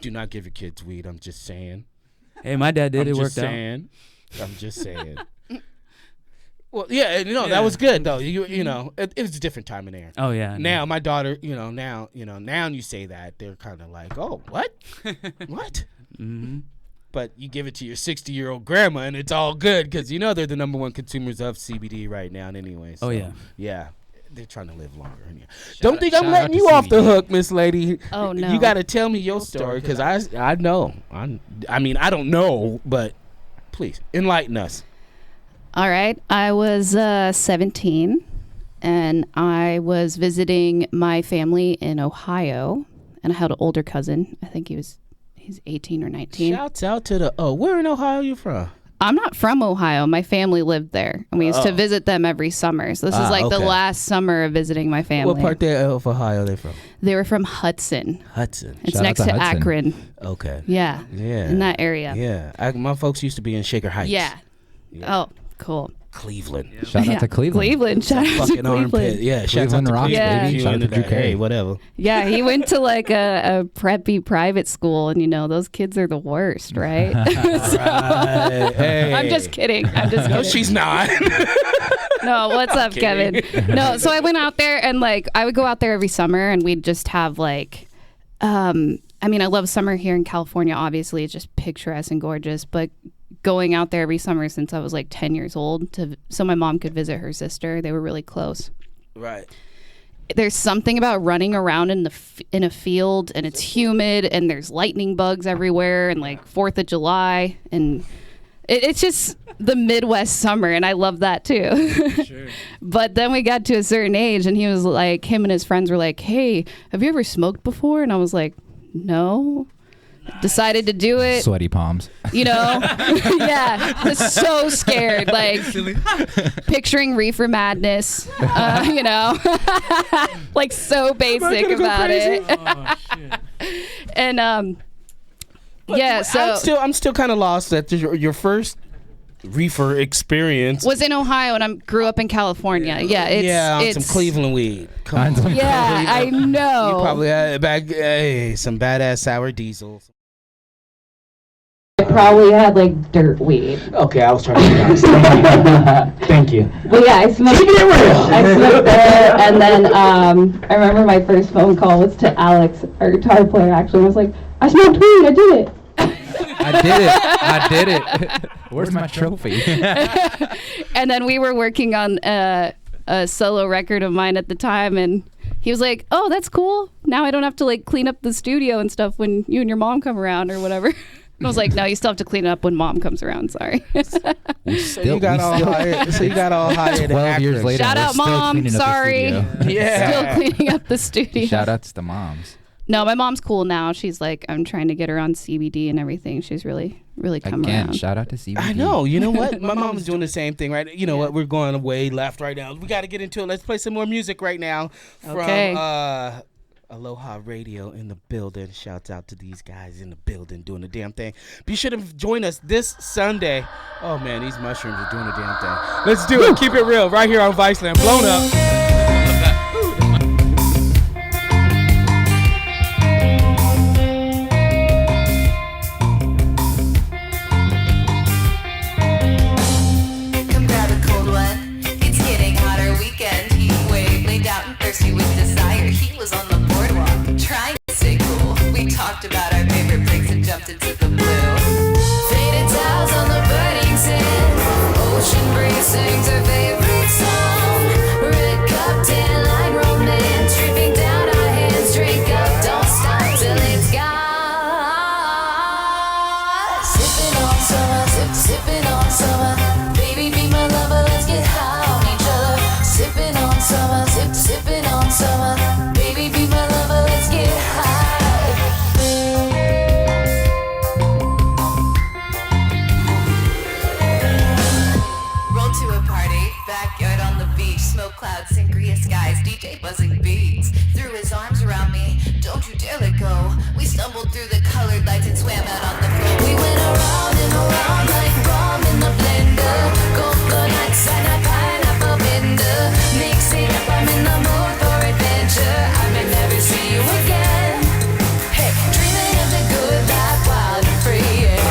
do not give your kids weed. I'm just saying. Hey, my dad did. I'm It just worked out. saying. I'm just saying. Well, yeah, that was good though. You know, it was a different time in there. Oh yeah. Now my daughter, now you say that they're kind of like, oh, what, what? Mm-hmm. But you give it to your 60-year-old grandma, and it's all good because they're the number one consumers of CBD right now, anyway. So, Oh, yeah. yeah. They're trying to live longer. Don't think I'm shout letting out you to off the CBD. hook, Miss Lady. Oh, no. You got to tell me your story because I know. I mean, I don't know, but please enlighten us. All right. I was 17 and I was visiting my family in Ohio, and I had an older cousin. I think he's 18 or 19. Shouts out to where in Ohio you from? I'm not from Ohio. My family lived there, and we used to visit them every summer. So this is like the okay. last summer of visiting my family. What part there of Ohio are they from? They were from Hudson. Hudson. It's Shout out next to to Hudson. Akron. Okay. Yeah. Yeah. In that area. Yeah. My folks used to be in Shaker Heights. Yeah. Oh, cool. Cleveland. Shout out to Cleveland. Shout out to Fucking armpit. Cleveland. Yeah. Shout out Cleveland to rocks, Yeah. baby. You Shout out into to Drew that. Carey. Hey, whatever. Yeah, he went to like a preppy private school, and those kids are the worst, right? Hey. I'm just kidding. I'm just No, kidding. she's not. No, what's up, Kevin? No, so I went out there, and like I would go out there every summer, and we'd just have like, I love summer here in California. Obviously, it's just picturesque and gorgeous. But going out there every summer since I was like 10 years old, so my mom could visit her sister. They were really close. Right. There's something about running around in a field, and it's humid, and there's lightning bugs everywhere, and like 4th of July, and it's just the Midwest summer, and I love that too. Sure. But then we got to a certain age, and he was like, him and his friends were like, "Hey, have you ever smoked before?" And I was like, "No." Decided to do it, Sweaty palms. yeah, was so scared, like picturing reefer madness, like so basic about it. Oh shit. And yeah, so I'm still kind of lost at your first reefer experience. was in Ohio, and I grew up in California. On some Cleveland weed. Come On on. some- Yeah, I know. You probably had some badass sour diesels. I probably had like dirt weed. Okay, I was trying to be honest. Thank you. But yeah, I smoked. I smoked there, and then I remember my first phone call was to Alex, our guitar player. Actually, was like, "I smoked weed. I did it." I did it. Where's my trophy? And then we were working on a solo record of mine at the time, and he was like, "Oh, that's cool. Now I don't have to like clean up the studio and stuff when you and your mom come around or whatever." And I was like, "No, you still have to clean it up when mom comes around. Sorry." So you got all hired. 12 years later, Shout we're out, still Mom. cleaning up the Sorry. studio. Yeah. Still cleaning up the studio. Shout outs to moms. No, my mom's cool now. She's like, I'm trying to get her on CBD and everything. She's really, really come Again, around. shout out to CBD. I know. You know what? My mom's doing the same thing, right? You know what? We're going way left right now. We got to get into it. Let's play some more music right now from Okay. Aloha Radio in the building. Shouts out to these guys in the building doing the damn thing. Be sure to join us this Sunday. Oh, man, these mushrooms are doing the damn thing. Let's do it. Keep it real right here on Viceland. Blown up. Come grab a cold one. It's getting hotter. Weekend heat wave. Laid out and thirsty with desire. He was on the boardwalk, trying to stay cool. We talked about our favorite breaks and jumped into the blue. Faded towels on the burning sand. Ocean breeze sings her favorite song. Red cup, tan line romance. Dripping down our hands. Drink up, don't stop till it's gone. Sipping on summer, sipping on summer. Baby, be my lover, let's get high on each other. Sipping on summer, sipping on summer. Baby, be my lover, let's get high. Roll to a party, backyard on the beach, smoke clouds, sangria skies, DJ buzzing beats. Threw his arms around me, don't Stumbled through the colored lights and swam out on the floor. We went around and around like rum in the blender. Coconut, cyanide, pineapple bender. Mix it up, I'm in the mood for adventure. I may never see you again. Hey, dreaming of the good life, wild and free. Yeah.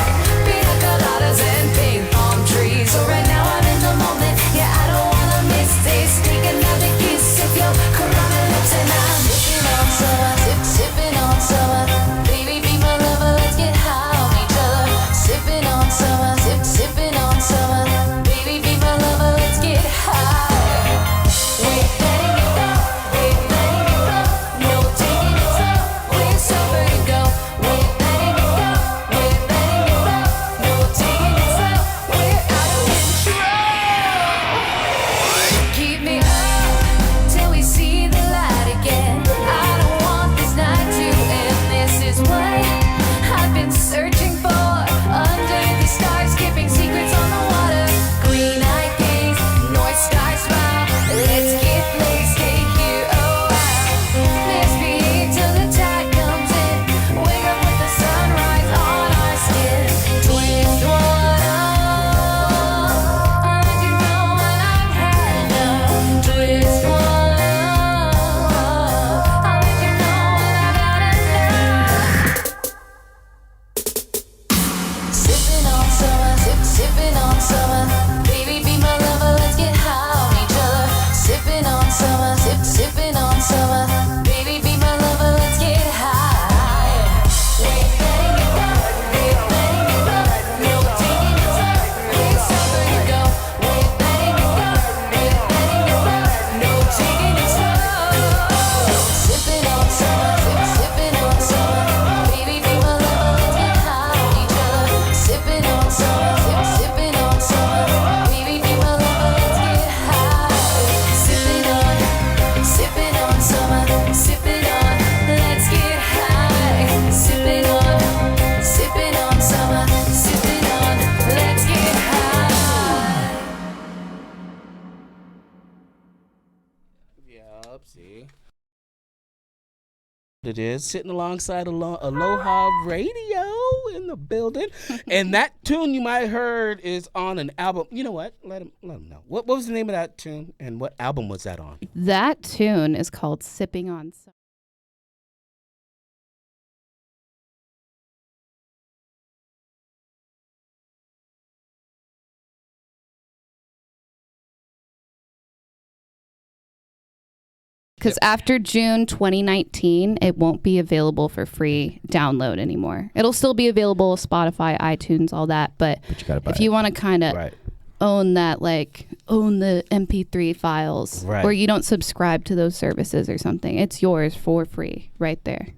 Pina coladas and pink palm trees. So right now I'm in the moment. Yeah, I don't wanna miss this. Take another kiss if you'll come on my lips and I'm sipping on summer, sipping on summer. Baby, be my lover, let's get high on each other. Sipping on summer, sipping on summer. Baby, be my lover, let's get high. We're letting it go, we're letting it go. No taking it slow, we're sober to go. We're letting it go, we're letting it go. No taking it slow, we're out of control. Keep me up till we see the light again. I don't want this night to end. This is what I've been searching for. Under the stars, skipping secrets on the water. Green-eyed gaze, North Star smile. Let's get laced, stay here a while. Let's be here till the tide comes in. Wake up with the sunrise on our skin. Twist one up. I'll let you know when I've had enough. Twist one up. I'll let you know when I've had enough. Sipping on summer, sipping on summer. Baby, be my lover, let's get high on each other. Sipping on summer, sipping on summer. Baby, be my lover, let's get high. We're letting it go, we're letting it go. No taking it slow, we're sober to go. We're letting it go, we're letting it go. No taking it slow. Sipping on summer, sipping on summer. Baby, be my lover, let's get high on each other. Sipping on summer, sipping on summer. Baby, be my lover, let's get high. Sipping on summer, sipping on, let's get high. Sipping on summer, sipping on, let's get high. Yup, see. It is sitting alongside Aloha Radio in the building, and that tune you might heard is on an album. You know what? Let him know. What was the name of that tune, and what album was that on? That tune is called Sipping on Summer. Because after June 2019, it won't be available for free download anymore. It'll still be available Spotify, iTunes, all that. But But you gotta buy if you want to kind of Right. own that, like own the MP3 files, Right. or you don't subscribe to those services or something, it's yours for free right there.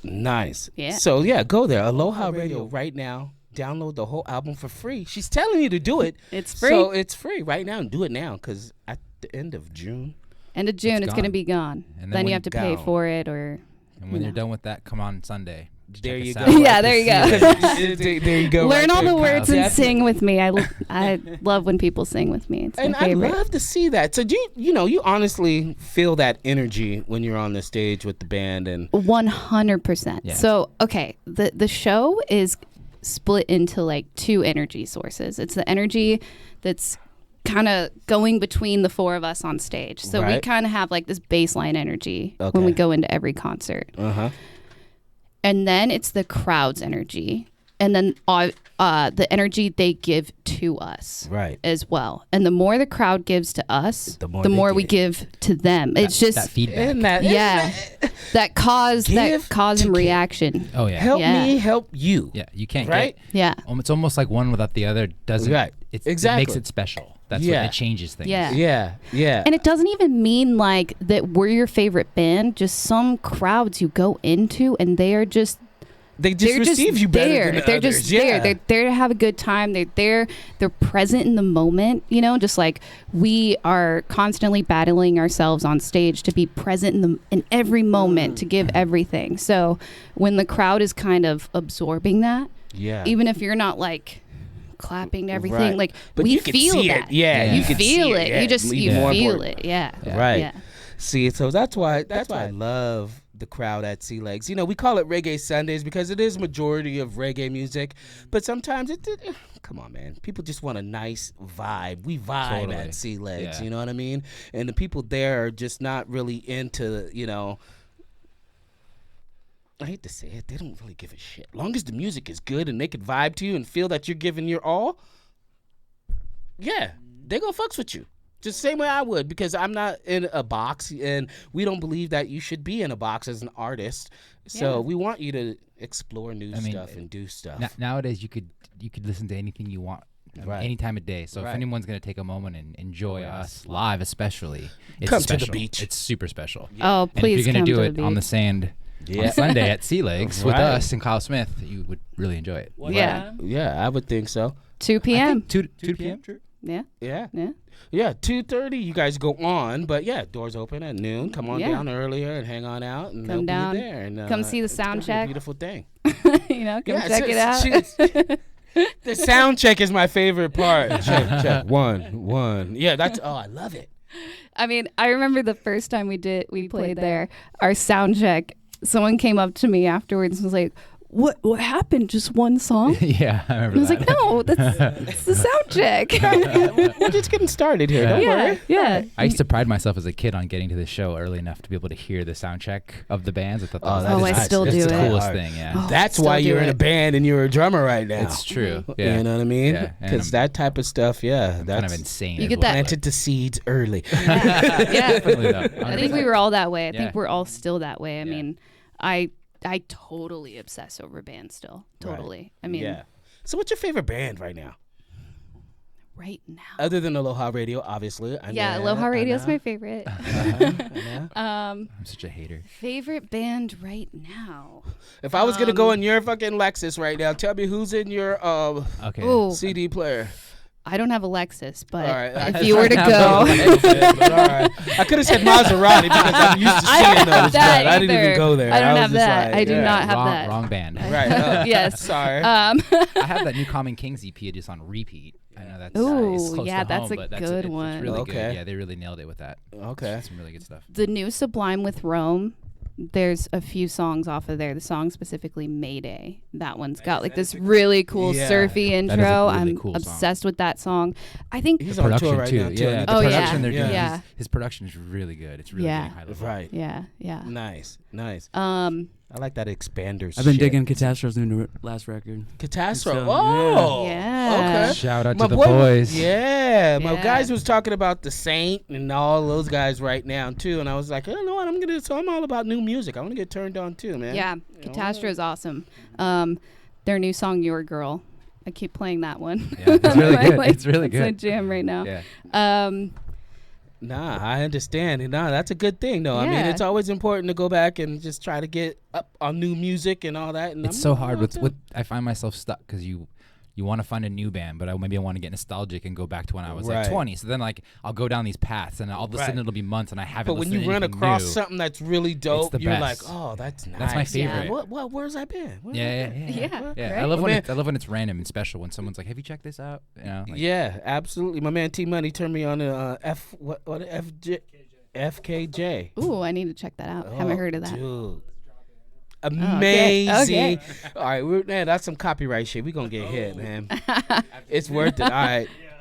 Nice. Yeah. So yeah, go there, Aloha Radio right now. Download the whole album for free. She's telling you to do it. It's free. So it's free right now. Do it now, because at the end of June. End of June, it's going to gone. be gone. And then Then when you have to pay gone. for it, or And when you're done with that, come on Sunday. There Check you us go. out. Yeah, there you go. There you go. learn right all there, the words Kyle. and sing with me. I love when people sing with me. It's my And I favorite. love to see that. So do you honestly feel that energy when you're on the stage with the band and 100%. Yeah. So, okay, the show is split into like two energy sources. It's the energy that's kind of going between the four of us on stage. So we Right. kind of have like this baseline energy Okay. when we go into every concert. And then it's the crowd's energy. And then the energy they give to us Right. as well. And the more the crowd gives to us, The more the they more we give. give to them. It's That just feedback. Isn't that yeah, that cause Give and to give. reaction. Oh yeah. help Yeah. me help you. Yeah, you can't Right? get. Yeah. It's almost like one without the other doesn't. Right. It makes Exactly. it special. That's Yeah. what it changes things. Yeah. Yeah. And it doesn't even mean like that we're your favorite band. Just some crowds you go into and they are just they just they're receive just you better there. than They're others. just yeah. there. They're there to have a good time. They're there. They're present in the moment. You know, just like we are constantly battling ourselves on stage to be present in every moment to give everything. So when the crowd is kind of absorbing that, Yeah. even if you're not like clapping to everything, Right. like But we you can feel see that. it. Yeah, you you can see feel it. it. Yeah, You just even you more feel important. it. Yeah. Right. Yeah. See, so that's why I love the crowd at Sea Legs. You know, we call it Reggae Sundays because it is majority of reggae music, but sometimes come on, man. People just want a nice vibe. We vibe Totally. at Sea Legs, Yeah. you know what I mean? And the people there are just not really into, you know, I hate to say it, they don't really give a shit. Long as the music is good and they can vibe to you and feel that you're giving your all, yeah, they gonna fucks with you. Just the same way I would, because I'm not in a box, and we don't believe that you should be in a box as an artist. So Yeah. we want you to explore new I mean, stuff and do stuff. Nowadays, you could listen to anything you want. Right. Any time of day. So Right. if anyone's gonna take a moment and enjoy us live, especially, it's Come to the special. beach. It's super special. Oh, And please if you're come gonna do to it the on the beach. sand Yeah. on Sunday at Sea Legs with Right. us and Kyle Smith, you would really enjoy it. Yeah. Yeah, I would think so. 2 p.m. 2 p.m. Yeah. Yeah. Yeah. Yeah, 2:30 you guys go on, but yeah, doors open at noon. Come on Yeah. down earlier and hang on out, and Come they'll down. be there. And, Come see the it's gonna sound be check. a beautiful thing. You know, come Yeah, check it out. The sound check is my favorite part. Check. One. Yeah, that's, I love it. I mean, I remember the first time we played there, our sound check, someone came up to me afterwards and was like, what happened? Just one song? Yeah, I remember And I was that. like, no, that's the sound check. We're just getting started here. Don't worry. yeah. I used to pride myself as a kid on getting to the show early enough to be able to hear the sound check of the bands. I thought that was that is I nice. still That's do the it. coolest hard. thing. Yeah, Oh, That's still why do you're in a it. band and you're a drummer right now. it's true. Yeah, You know what I mean? Yeah, and Because I'm that type of stuff, yeah, kind that's of insane. You as get well, that- planted the seeds early. Yeah. Definitely though. I think we were all that way. I Yeah. think we're all still that way. I Yeah. mean, I totally obsess over bands still. Totally. I mean, Yeah. So what's your favorite band right now? right now. Other than Aloha Radio, obviously. Yeah, Aloha Radio's my favorite. I'm such a hater. Favorite band right now. If I was going to go in your fucking Lexus right now, tell me who's in your Okay. Ooh, CD player. I don't have a Lexus, but All right. if you were to But go, all right. I could have said Maserati because I'm used to I don't seeing have those, that but I didn't even either. go there. I don't was have just that. like, I do yeah. not have wrong, that. wrong band. Right. Yes. Sorry. I have that new Common Kings EP just on repeat. I know that's Ooh, it's close yeah, to that's home, a but good it's one. really Okay. good. Yeah, they really nailed it with that. Okay. Some really good stuff. The new Sublime with Rome, there's a few songs off of there. The song specifically Mayday. That one's got like this really cool Yeah. surfy That is a intro. really I'm cool song. obsessed with that song. I think He's on Production tour right too. now, too. Yeah, the Oh, yeah. production they're doing. Yeah. His production is really good. It's really Yeah. getting high level. Right. yeah. Nice. I like that expander I've been shit. digging Catastro's new last record. Catastrophe. So, Oh. Yeah. Okay. Shout out My to the boy- boys. Yeah, my Yeah. guys was talking about the Saint and all those guys right now too, and I was like, you know what, I'm all about new music. I want to get turned on too, man. Yeah, Catastrophe is awesome. Their new song Your Girl. I keep playing that one. Yeah, it's really good. Like, It's really It's my good. jam right now. Yeah. Nah, I understand. Nah, that's a good thing though. I mean, Yeah. it's always important to go back and just try to get up on new music and all that. And It's so hard with I find myself stuck because you want to find a new band, but maybe I want to get nostalgic and go back to when I was Right. like 20. So then like I'll go down these paths and all of a sudden Right. it'll be months and I haven't. But when listened you to run anything across new. something that's really dope, the you're like, best. oh, that's nice. That's my favorite. Where's that band? Where- Yeah. Yeah, I right? love Well, when man- I love when it's random and special when someone's like, "Have you checked this out?" You know, like, Yeah, absolutely. My man T Money turned me on to FKJ. Ooh, I need to check that out. Haven't heard of that. Dude. okay. Amazing. All right, man, that's some copyright shit. We're going to get hit, man. It's worth it.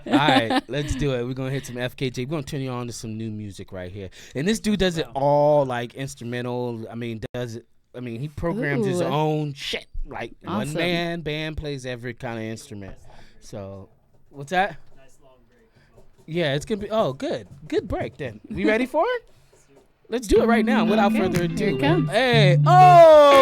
All right, let's do it. We're going to hit some FKJ. We're going to turn you on to some new music right here. And this dude does it all like instrumental. I mean, he programs his Ooh. own shit. Like one Awesome. man band plays every kind of instrument. So, what's that? Yeah, it's going to be, good break then. We ready for it? Let's do it right now without Okay, further ado. here it man. comes. Hey,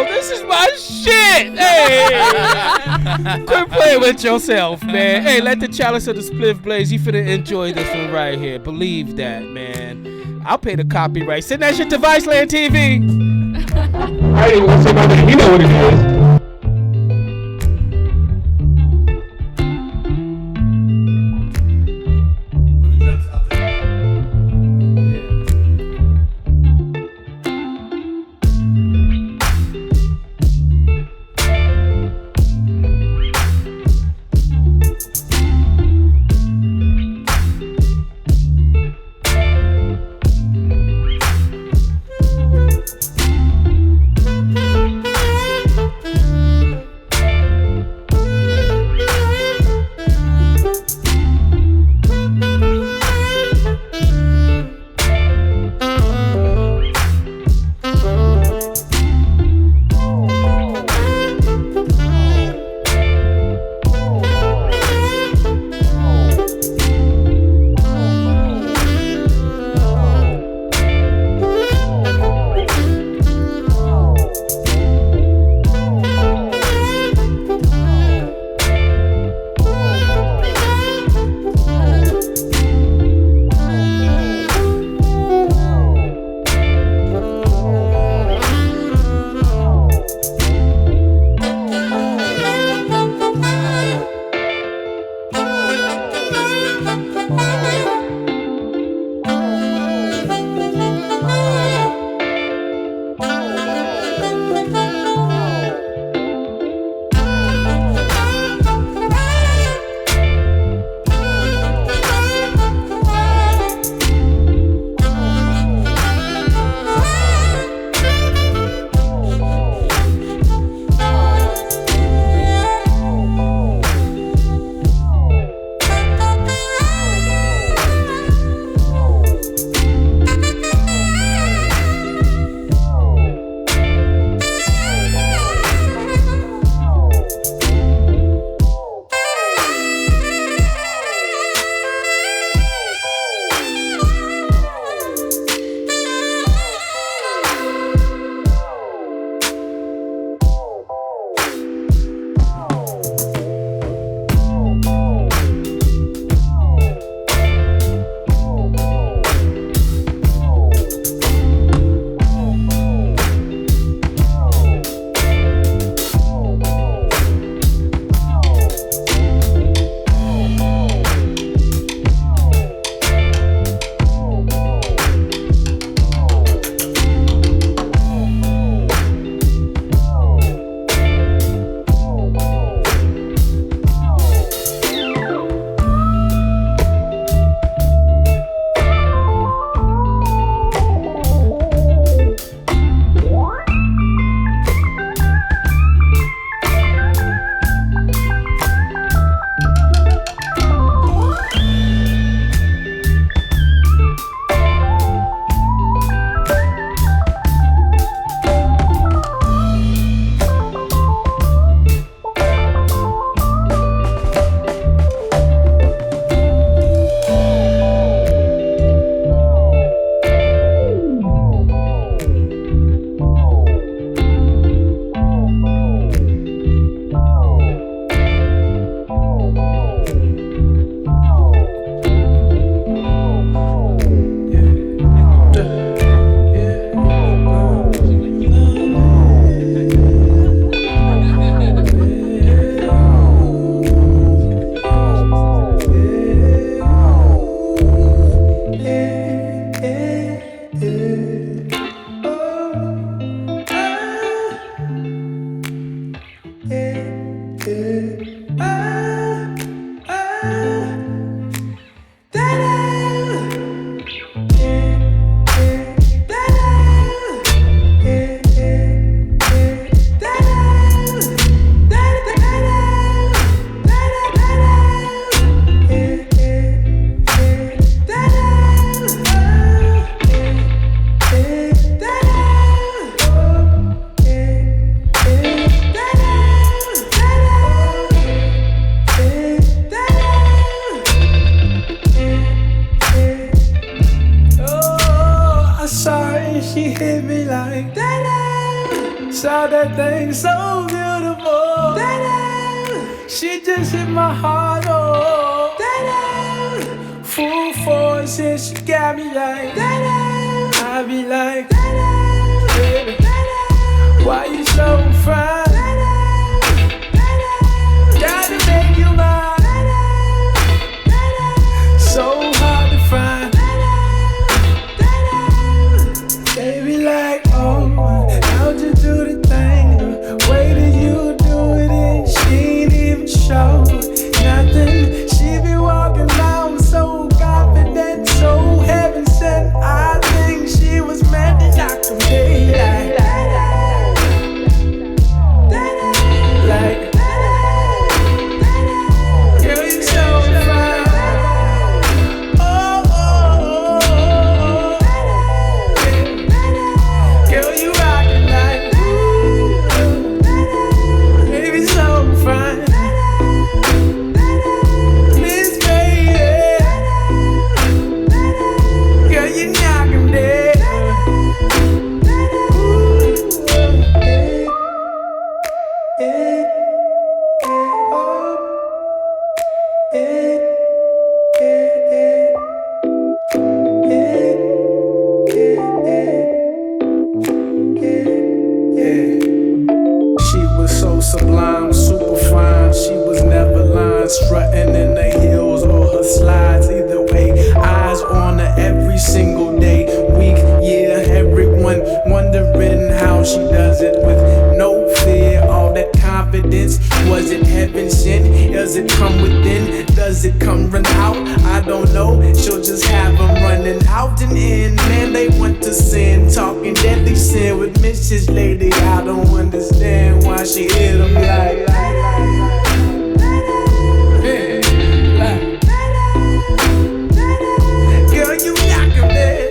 this is my shit. Hey, quit playing with yourself, man. Hey, let the chalice of the spliff blaze. You finna enjoy this one right here. Believe that, man. I'll pay the copyright. Send that shit to Viceland TV. I ain't even gonna say my name. You know what it is. she hit me like that. Saw that thing so beautiful. She just hit my heart, oh. Full force and she got me like I be like, baby, why you so fine? Gotta make you mine. So hard to find. Baby like, oh, how'd you do the thing? The way that you do it and she ain't even show nothing. She be walking around so confident, so heaven sent. I think she was meant to knock them daylight. Like, girl, you so fine. Oh, oh, oh, oh. Girl, you rockin' like, ooh, baby, so fine. Miss Baby, girl, you knock 'em dead. She was so sublime, super fine. She was never lying, strutting in the heels or her slides. Either way, eyes on her every single day, week, year. Everyone wondering how she does it with no fear. All that confidence, was it heaven sent? Does it come within? Does it come run out? I don't know. She'll just have them running out and in. Man, they want to sin, talking deadly sin with Mrs. Lady. I don't understand why she hit them like. Girl, you knock 'em dead.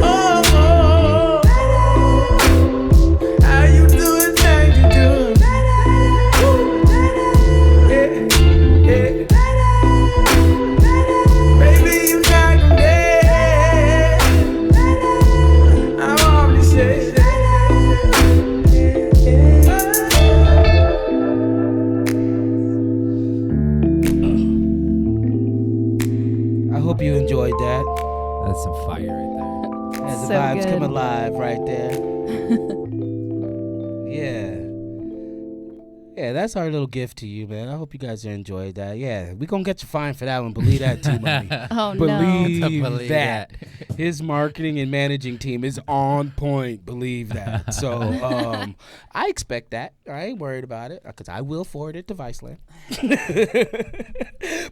Oh, oh, oh. How you do it, thing you do? Yeah, yeah. Baby, you knock 'em dead. I'm already said. I hope you enjoyed that. That's some fire right there. Had the So vibes good. come alive right there. Yeah. Yeah, that's our little gift to you, man. I hope you guys enjoyed that. Yeah, we gonna get you fined for that one. Believe that too, mommy. Oh no. Believe that. His marketing and managing team is on point. Believe that. So I expect that. I ain't worried about it because I will forward it to Viceland.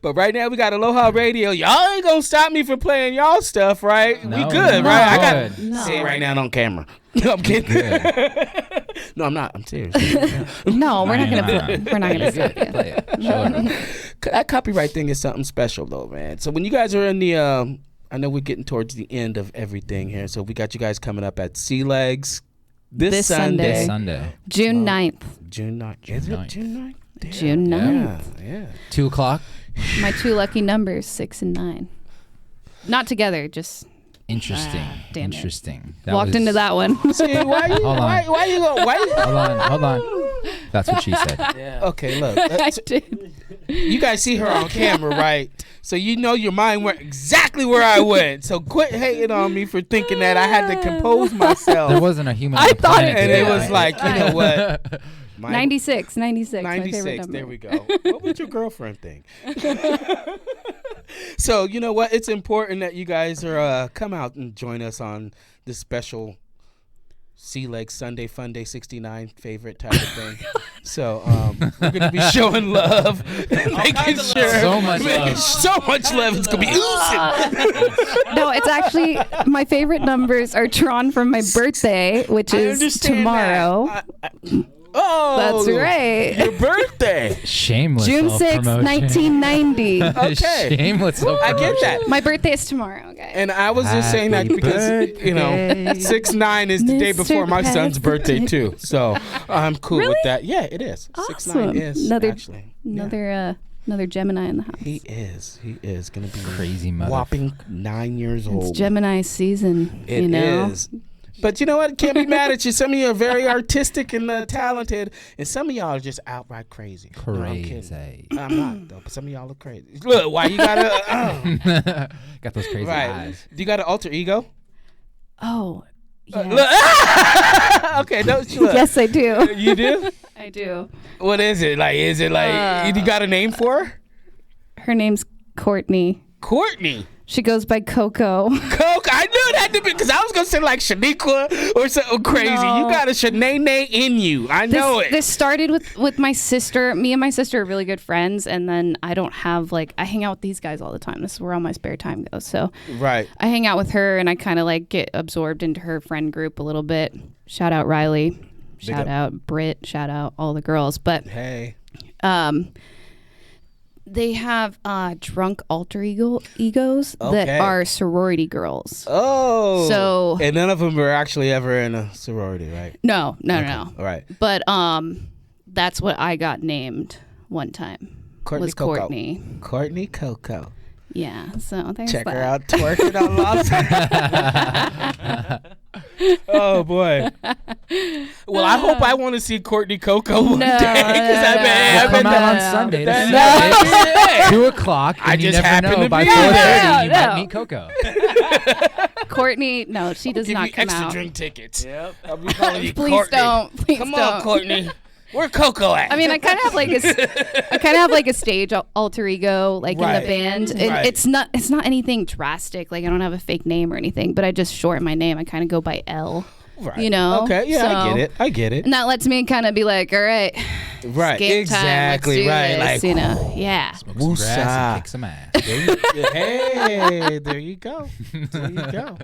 But right now we got Aloha Radio. Y'all ain't gonna stop me from playing y'all stuff, right? No, we good, no, right? I got good. say it right now on camera. No, I'm kidding. No, I'm not. I'm serious. No, we're not gonna. Nah. We're not gonna stop you. Play it. Sure. That copyright thing is something special, though, man. So when you guys are in the, I know we're getting towards the end of everything here. So we got you guys coming up at Sea Legs this Sunday. Sunday. June 9th. June 9th. Is it 9th. June 9th? Damn. June 9th. Yeah. 2 o'clock. My two lucky numbers, 6 and 9. Not together, just Interesting. damn it. Interesting. walked into that one. See, why you? Hold on. Why you go? Why? Hold on. That's what she said. Okay, look. I did. You guys see her on camera, right? So you know your mind went exactly where I went. So quit hating on me for thinking that I had to compose myself. There wasn't a human on I the thought planet it And today, it was right? like, you know what? My- 96. My favorite 96. number. There we go. What would your girlfriend think? So you know what? It's important that you guys are come out and join us on this special Sea Legs Sunday Fun Day 69 favorite type of thing. So we're gonna be showing love, and making sure So much love. so much love. It's gonna be oozing. No, it's actually my favorite numbers are drawn from my birthday, which I is understand tomorrow. that. Oh, That's right. Your birthday. Shameless June 6th, self-promotion. 1990. Okay. Shameless self-promotion. I get that. My birthday is tomorrow, guys. And I was just saying that Happy because, you know, birthday, 6/9 is the day Mr. before my son's birthday, President. too. So I'm cool with Really? that. Yeah, it is. Awesome. 6/9 is Another- actually. Another Another Gemini in the house. He is gonna be Crazy mother. whopping 9 years old. It's Gemini season. It you know? is. But you know what? Can't be mad at you. Some of you are very artistic and talented, and some of y'all are just outright crazy. No, I'm kidding. Crazy. I'm not though, but some of y'all are crazy. Look, why you gotta? Got those crazy Right. eyes. Do you got an alter ego? Oh, yes. Look. Okay, don't you look. Yes, I do. You do? I do. What is it? Like, is it like you got a name for her? Her name's Courtney. Courtney. She goes by Coco. Coke. I knew it had to be because I was gonna say like Shaniqua or something crazy. No. You got a Shanae in you. I know it. This started with my sister. Me and my sister are really good friends, and then I don't have I hang out with these guys all the time. This is where all my spare time goes. So Right. I hang out with her, and I kind of like get absorbed into her friend group a little bit. Shout out Riley. Shout out Britt. Shout out all the girls. But Hey. they have drunk alter egos Okay. that are sorority girls. Oh. So- and none of them were actually ever in a sorority, right? No. All right. But that's what I got named one time. Courtney was Coco. Courtney. Courtney Coco. Yeah. So there's Check that. her out twerking on Lost. Oh boy. Well, I hope I want to see Courtney Coco one day because I've Come been out on no. Sunday. That- That's no. 2:00. I And you just never happened know. to By be 4:30, there. you No. might meet Coco. Courtney, no, she does Give not you come extra out. drink tickets. Yep. I'll be calling you Please Courtney. don't. Please Come don't. on, Courtney. Where Coco at? I mean, I kind of have like a stage alter ego, like Right. in the band. Right. It's not anything drastic. Like I don't have a fake name or anything, but I just shorten my name. I kind of go by L. right. You know. Okay. Yeah, I So- get it. I get it. And that lets me kind of be like, all right, Right. game Exactly. time. right. Let's do Like. this, you know, yeah. Smoke some grass Woosah. and kick some ass. Hey, there you go. There you go.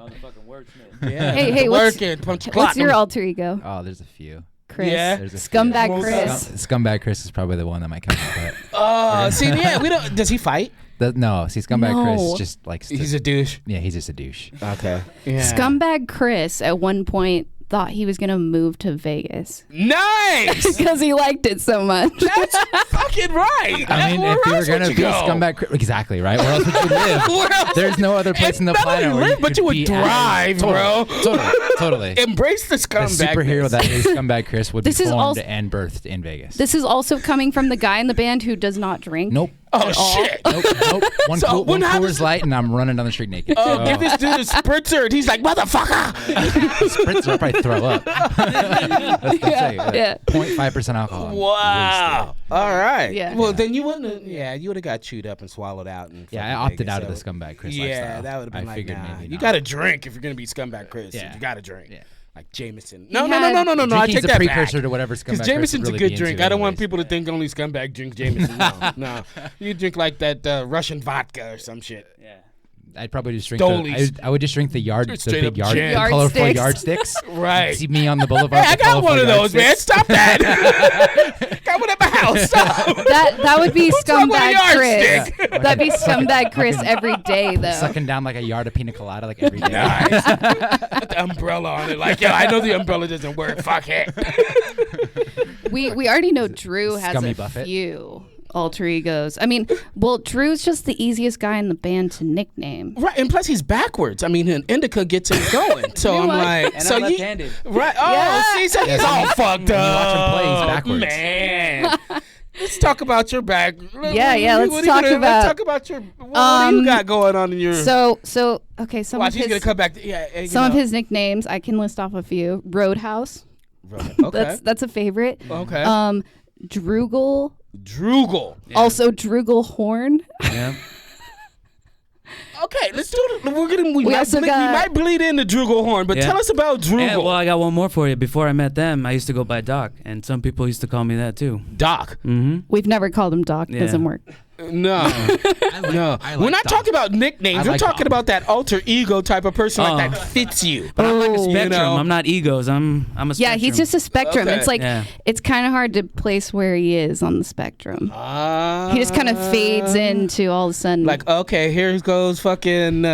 Yeah. Hey, what's working. Punch your what's clock. your alter ego, Oh, there's a few. Chris? Yeah. There's a few. Scumbag Chris. Scumbag Chris is probably the one that might come up. Oh, see, yeah, we don't. Does he fight? No, see, Scumbag Chris No. just likes to. He's a douche. Yeah, he's just a douche. Okay. Yeah. Scumbag Chris at one point thought he was gonna move to Vegas Nice. because he liked it so much. That's fucking right. I mean, Where if you were else would gonna you be go? Scumbag Chris, exactly, right? Where else would you live? Where else? There's no other place And in the not planet only where live, you but could you would be drive, bro. Totally. Embrace the The scumbag. superhero that is Scumbag Chris would This be is formed also- and birthed in Vegas. This is also coming from the guy in the band who does not drink. Nope. Oh shit. Nope. One, So cool, when one happens- Coors Light, and I'm running down the street naked. Oh, So- give this dude a spritzer, and he's like, motherfucker. Spritz, I'll probably throw up. That's Yeah. 0.5% alcohol. Wow. All right. Yeah. Well, then you wouldn't have, you would have got chewed up and swallowed out. And Yeah, I fucking opted Vegas, out of the so- Scumbag Chris Yeah, lifestyle. that would have been I like, figured nah, maybe you not. got to drink if you're going to be Scumbag Chris. Yeah. You got to drink. Yeah. Like Jameson. He No, had- I Drinking's take a that precursor back. to whatever Scumbag Because Chris Jameson's would a really good be drink. into I don't want anyways. people to think only scumbag drink Jameson. No. You drink like that Russian vodka or some shit. Yeah. I'd probably just drink. Stolies. I would just drink the Straight big up yard, gin. the colorful Yardsticks. yardsticks. Right. See me on the boulevard. Hey, I with got one of colorful those, man. yardsticks. Stop that. Got one at my house. Stop. That would be What's wrong with a Scumbag Chris. yardstick? That'd be Scumbag Chris every day, though. Sucking down like a yard of pina colada like every day. Nice. Put the umbrella on it. Like, yo, I know the umbrella doesn't work. Fuck it. We already know Drew has Scummy a Buffett. few alter egos. I mean, well, Drew's just the easiest guy in the band to nickname. Right, and plus he's backwards. I mean, an indica gets him going. So I'm what? like, And so I'm you, left-handed. right? Oh, Yeah. see, so he's all fucked up. you watch him play, he's backwards. Man, let's talk about your back. Yeah, let's talk Let's about- talk about your. What do you got going on in your? So okay, some watch, of he's gonna his come back. You some of know. his nicknames I can list off a few. Roadhouse. Okay. That's a favorite. Okay. Droogle. Droogle. Also Droogle Horn. Yeah. Okay, let's do it. We might also bleed, got- we might bleed into Droogle Horn, but Yeah. tell us about Droogle. And, well, I got one more for you. Before I met them, I used to go by Doc, and some people used to call me that too. Doc. Mm-hmm. We've never called him Doc. Yeah. Doesn't work. No, no. I like We're not Doc. talking about nicknames. I We're like talking Doc. about that alter ego type of person Oh. like that fits you. But I'm like a Oh. spectrum. You know? I'm not egos. I'm a spectrum. Yeah, he's just a spectrum. Okay. It's like Yeah. it's kind of hard to place where he is on the spectrum. He just kind of fades into all of a sudden. Like, okay, here goes fucking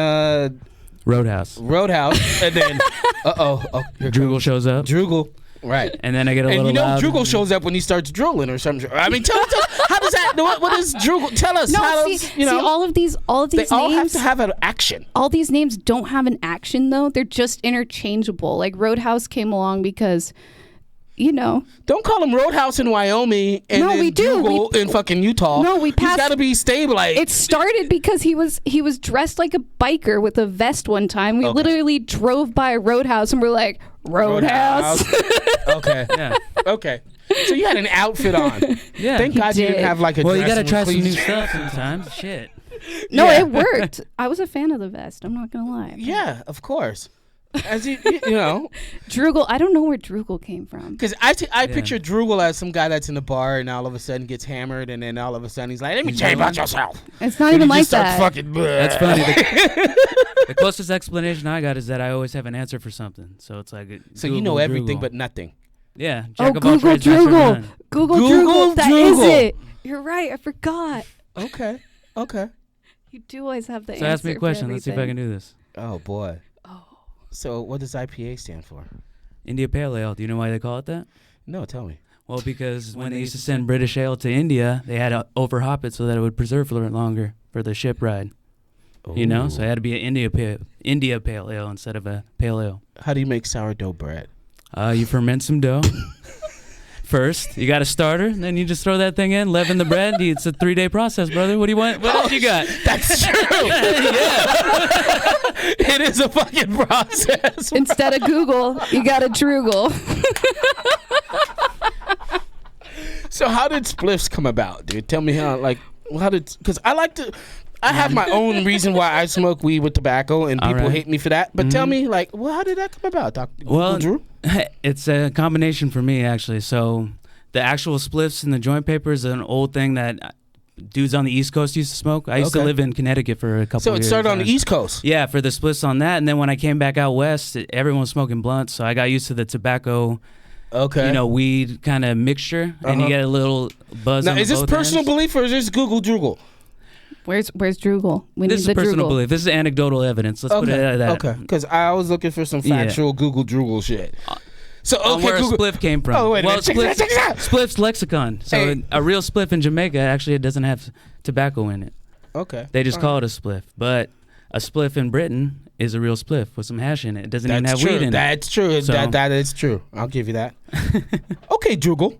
Roadhouse. Roadhouse, and then oh, here Droogle shows up, Droogle. Right. and then I get a And little you know loud. Droogle shows up when he starts drooling or something. I mean, tell How does that? What is Droogle? Tell us. No, how see, does, you know, all of these they all have names to have an action. all these names don't have an action though. They're just interchangeable. Like Roadhouse came along because, you know. Don't call him Roadhouse in Wyoming and No, then we do. Droogle in fucking Utah. No, we He's passed- got to be stabilized. It started because he was dressed like a biker with a vest one time. We literally drove by a Roadhouse and we're like, Roadhouse. Okay. Yeah. Okay. So you had an outfit on. Yeah. Thank God you didn't did. have like a Well, you dress gotta with try some new pleats. stuff sometimes. Shit. No, Yeah. it worked. I was a fan of the vest. I'm not gonna lie. Yeah, of course. As you know, Droogle. I don't know where Droogle came from. because I picture Droogle as some guy that's in the bar and all of a sudden gets hammered and then all of a sudden he's like, "Let me tell you about yourself." It's not And even he like just starts that. fucking. That's funny. The closest explanation I got is that I always have an answer for something. So it's like. So Google, you know everything Droogle. but nothing. Yeah. Oh, Jack of all Google trades, master of Droogle. none. Google Google Droogle. That is Droogle. it. You're right. I forgot. Okay. Okay. You do always have the answer. So ask me a for question. Let's see if I everything. can do this. Oh boy. Oh. So what does IPA stand for? India Pale Ale. Do you know why they call it that? No, tell me. Well, because when they used to send British ale to India, they had to overhop it so that it would preserve for longer for the ship ride. You know, so it had to be an India Pale Ale instead of a Pale Ale. How do you make sourdough bread? You ferment some dough. First, you got a starter, and then you just throw that thing in, leaven the bread. It's a 3-day process, brother. What do you want? What else you got? That's true. It is a fucking process. Instead of Google, you got a Droogle. So how did spliffs come about, dude? Tell me because I like to. I have my own reason why I smoke weed with tobacco, and All people right. hate me for that. But tell me, like, well, how did that come about, Dr. Well, Drew? it's a combination for me, actually. So the actual spliffs and the joint paper is an old thing that dudes on the East Coast used to smoke. I used to Okay. live in Connecticut for a couple So of it years. started on the and- East Coast. Yeah, for the splits on that. And then when I came back out west, everyone was smoking blunts. So I got used to the tobacco, Okay. you know, weed kind of mixture. And you get a little buzz Now, on is this both personal ends. belief or is this Google Droogle? Where's Droogle? We This need is the personal Droogle. belief. This is anecdotal evidence. Let's put it at that. Okay. Because I was looking for some Yeah. factual Google Droogle shit. So On okay, where Google. a spliff came from. Oh, wait a well, minute. Check it out, check it out. Spliff's lexicon. So Hey. a real spliff in Jamaica actually it doesn't have tobacco in it. Okay. They just call it a spliff. But a spliff in Britain is a real spliff with some hash in it. It doesn't even have true. weed in it. That's true. So- That is true. I'll give you that. Okay, Droogle.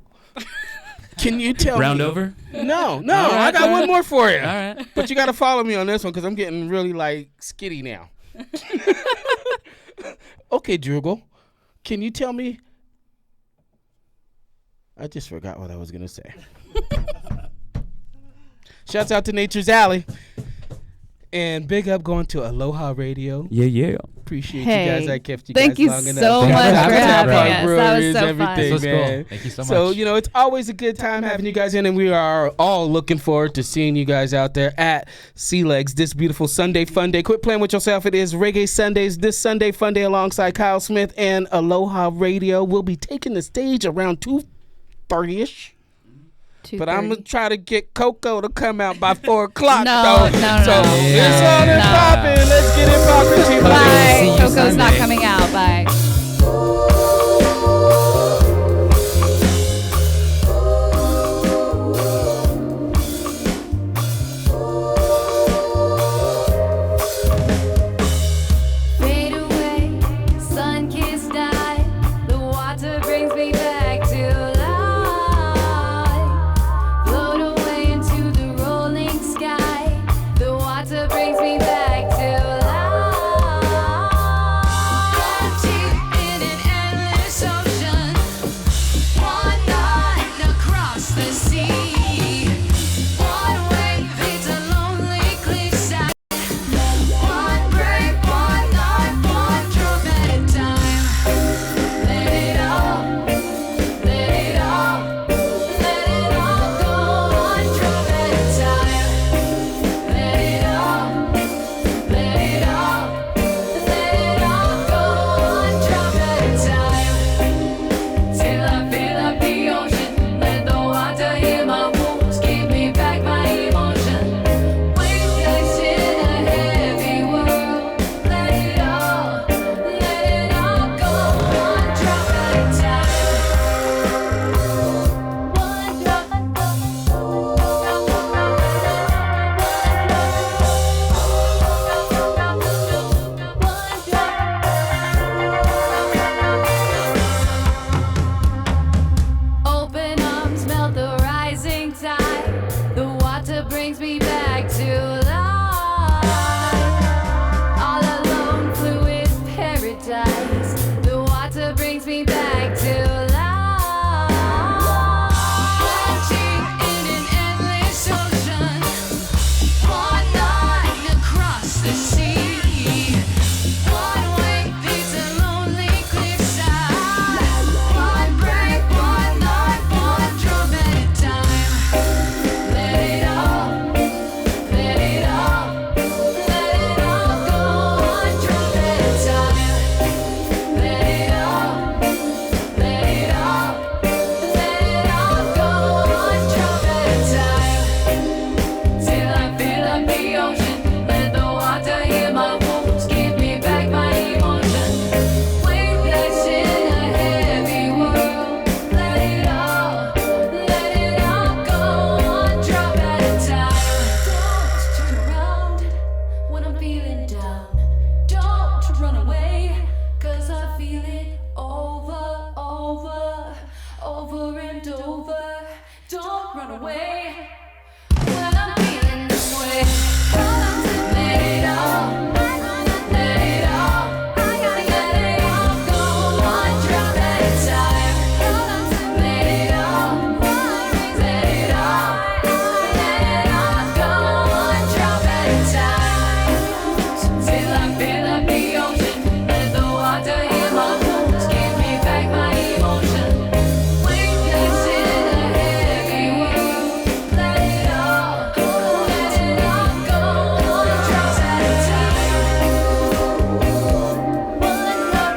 Can you tell Round me? over? No, All I right, got all one right. more for you. All right. But you got to follow me on this one because I'm getting really like skitty now. Okay, Droogle. Can you tell me? I just forgot what I was gonna say. Shouts out to Nature's Alley. And big up going to Aloha Radio. Yeah, yeah. Appreciate Hey, you guys. I kept you thank guys you long enough. so much Shout out for to having Park us. That was Breweries, so fun. everything, This was cool. man. Thank you so So, much. you know, it's always a good time having you guys in, and we are all looking forward to seeing you guys out there at Sea Legs this beautiful Sunday fun day. Quit playing with yourself. It is Reggae Sundays this Sunday fun day alongside Kyle Smith and Aloha Radio. We'll be taking the stage around 2:30ish. But I'm going to try to get Coco to come out by 4 o'clock. No, though. no, So no. it's on and No. popping. Let's get it popping. See Bye. you Coco's not Sunday. coming out. Bye. Fade away, sun-kissed eye. The water brings me back to life. Float away into the rolling sky. The water brings me back to life. bent over, don't run away. When I'm feeling this way, let it all, let it all, I gotta let it all go. One drop at a time. Let it all, let it all, let it all go. One drop at a time. Till I fill up the ocean, let the water heal my wounds, give me back my emotion. Weakness in a heavy world. Let it all go. One drop at a time. One drop.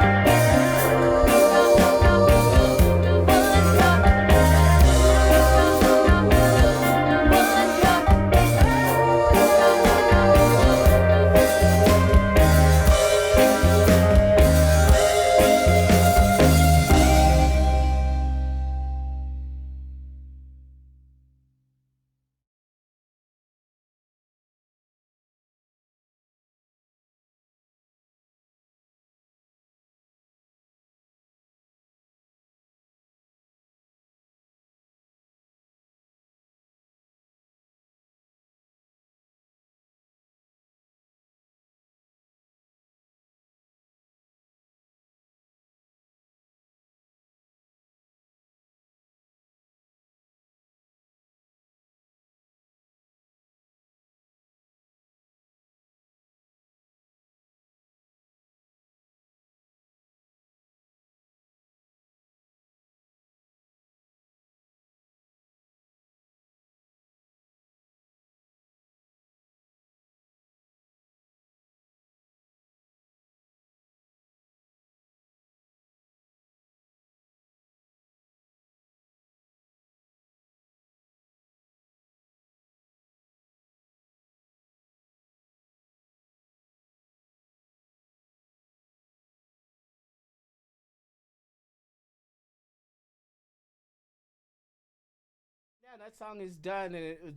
Yeah, that song is done, and it was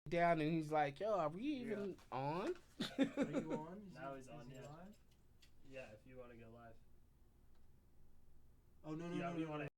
down, and he's like, "Yo, are we even on?" Are you on? Now he's on. Yeah. Yeah, if you want to go live. Oh no no Yeah, no you no. want to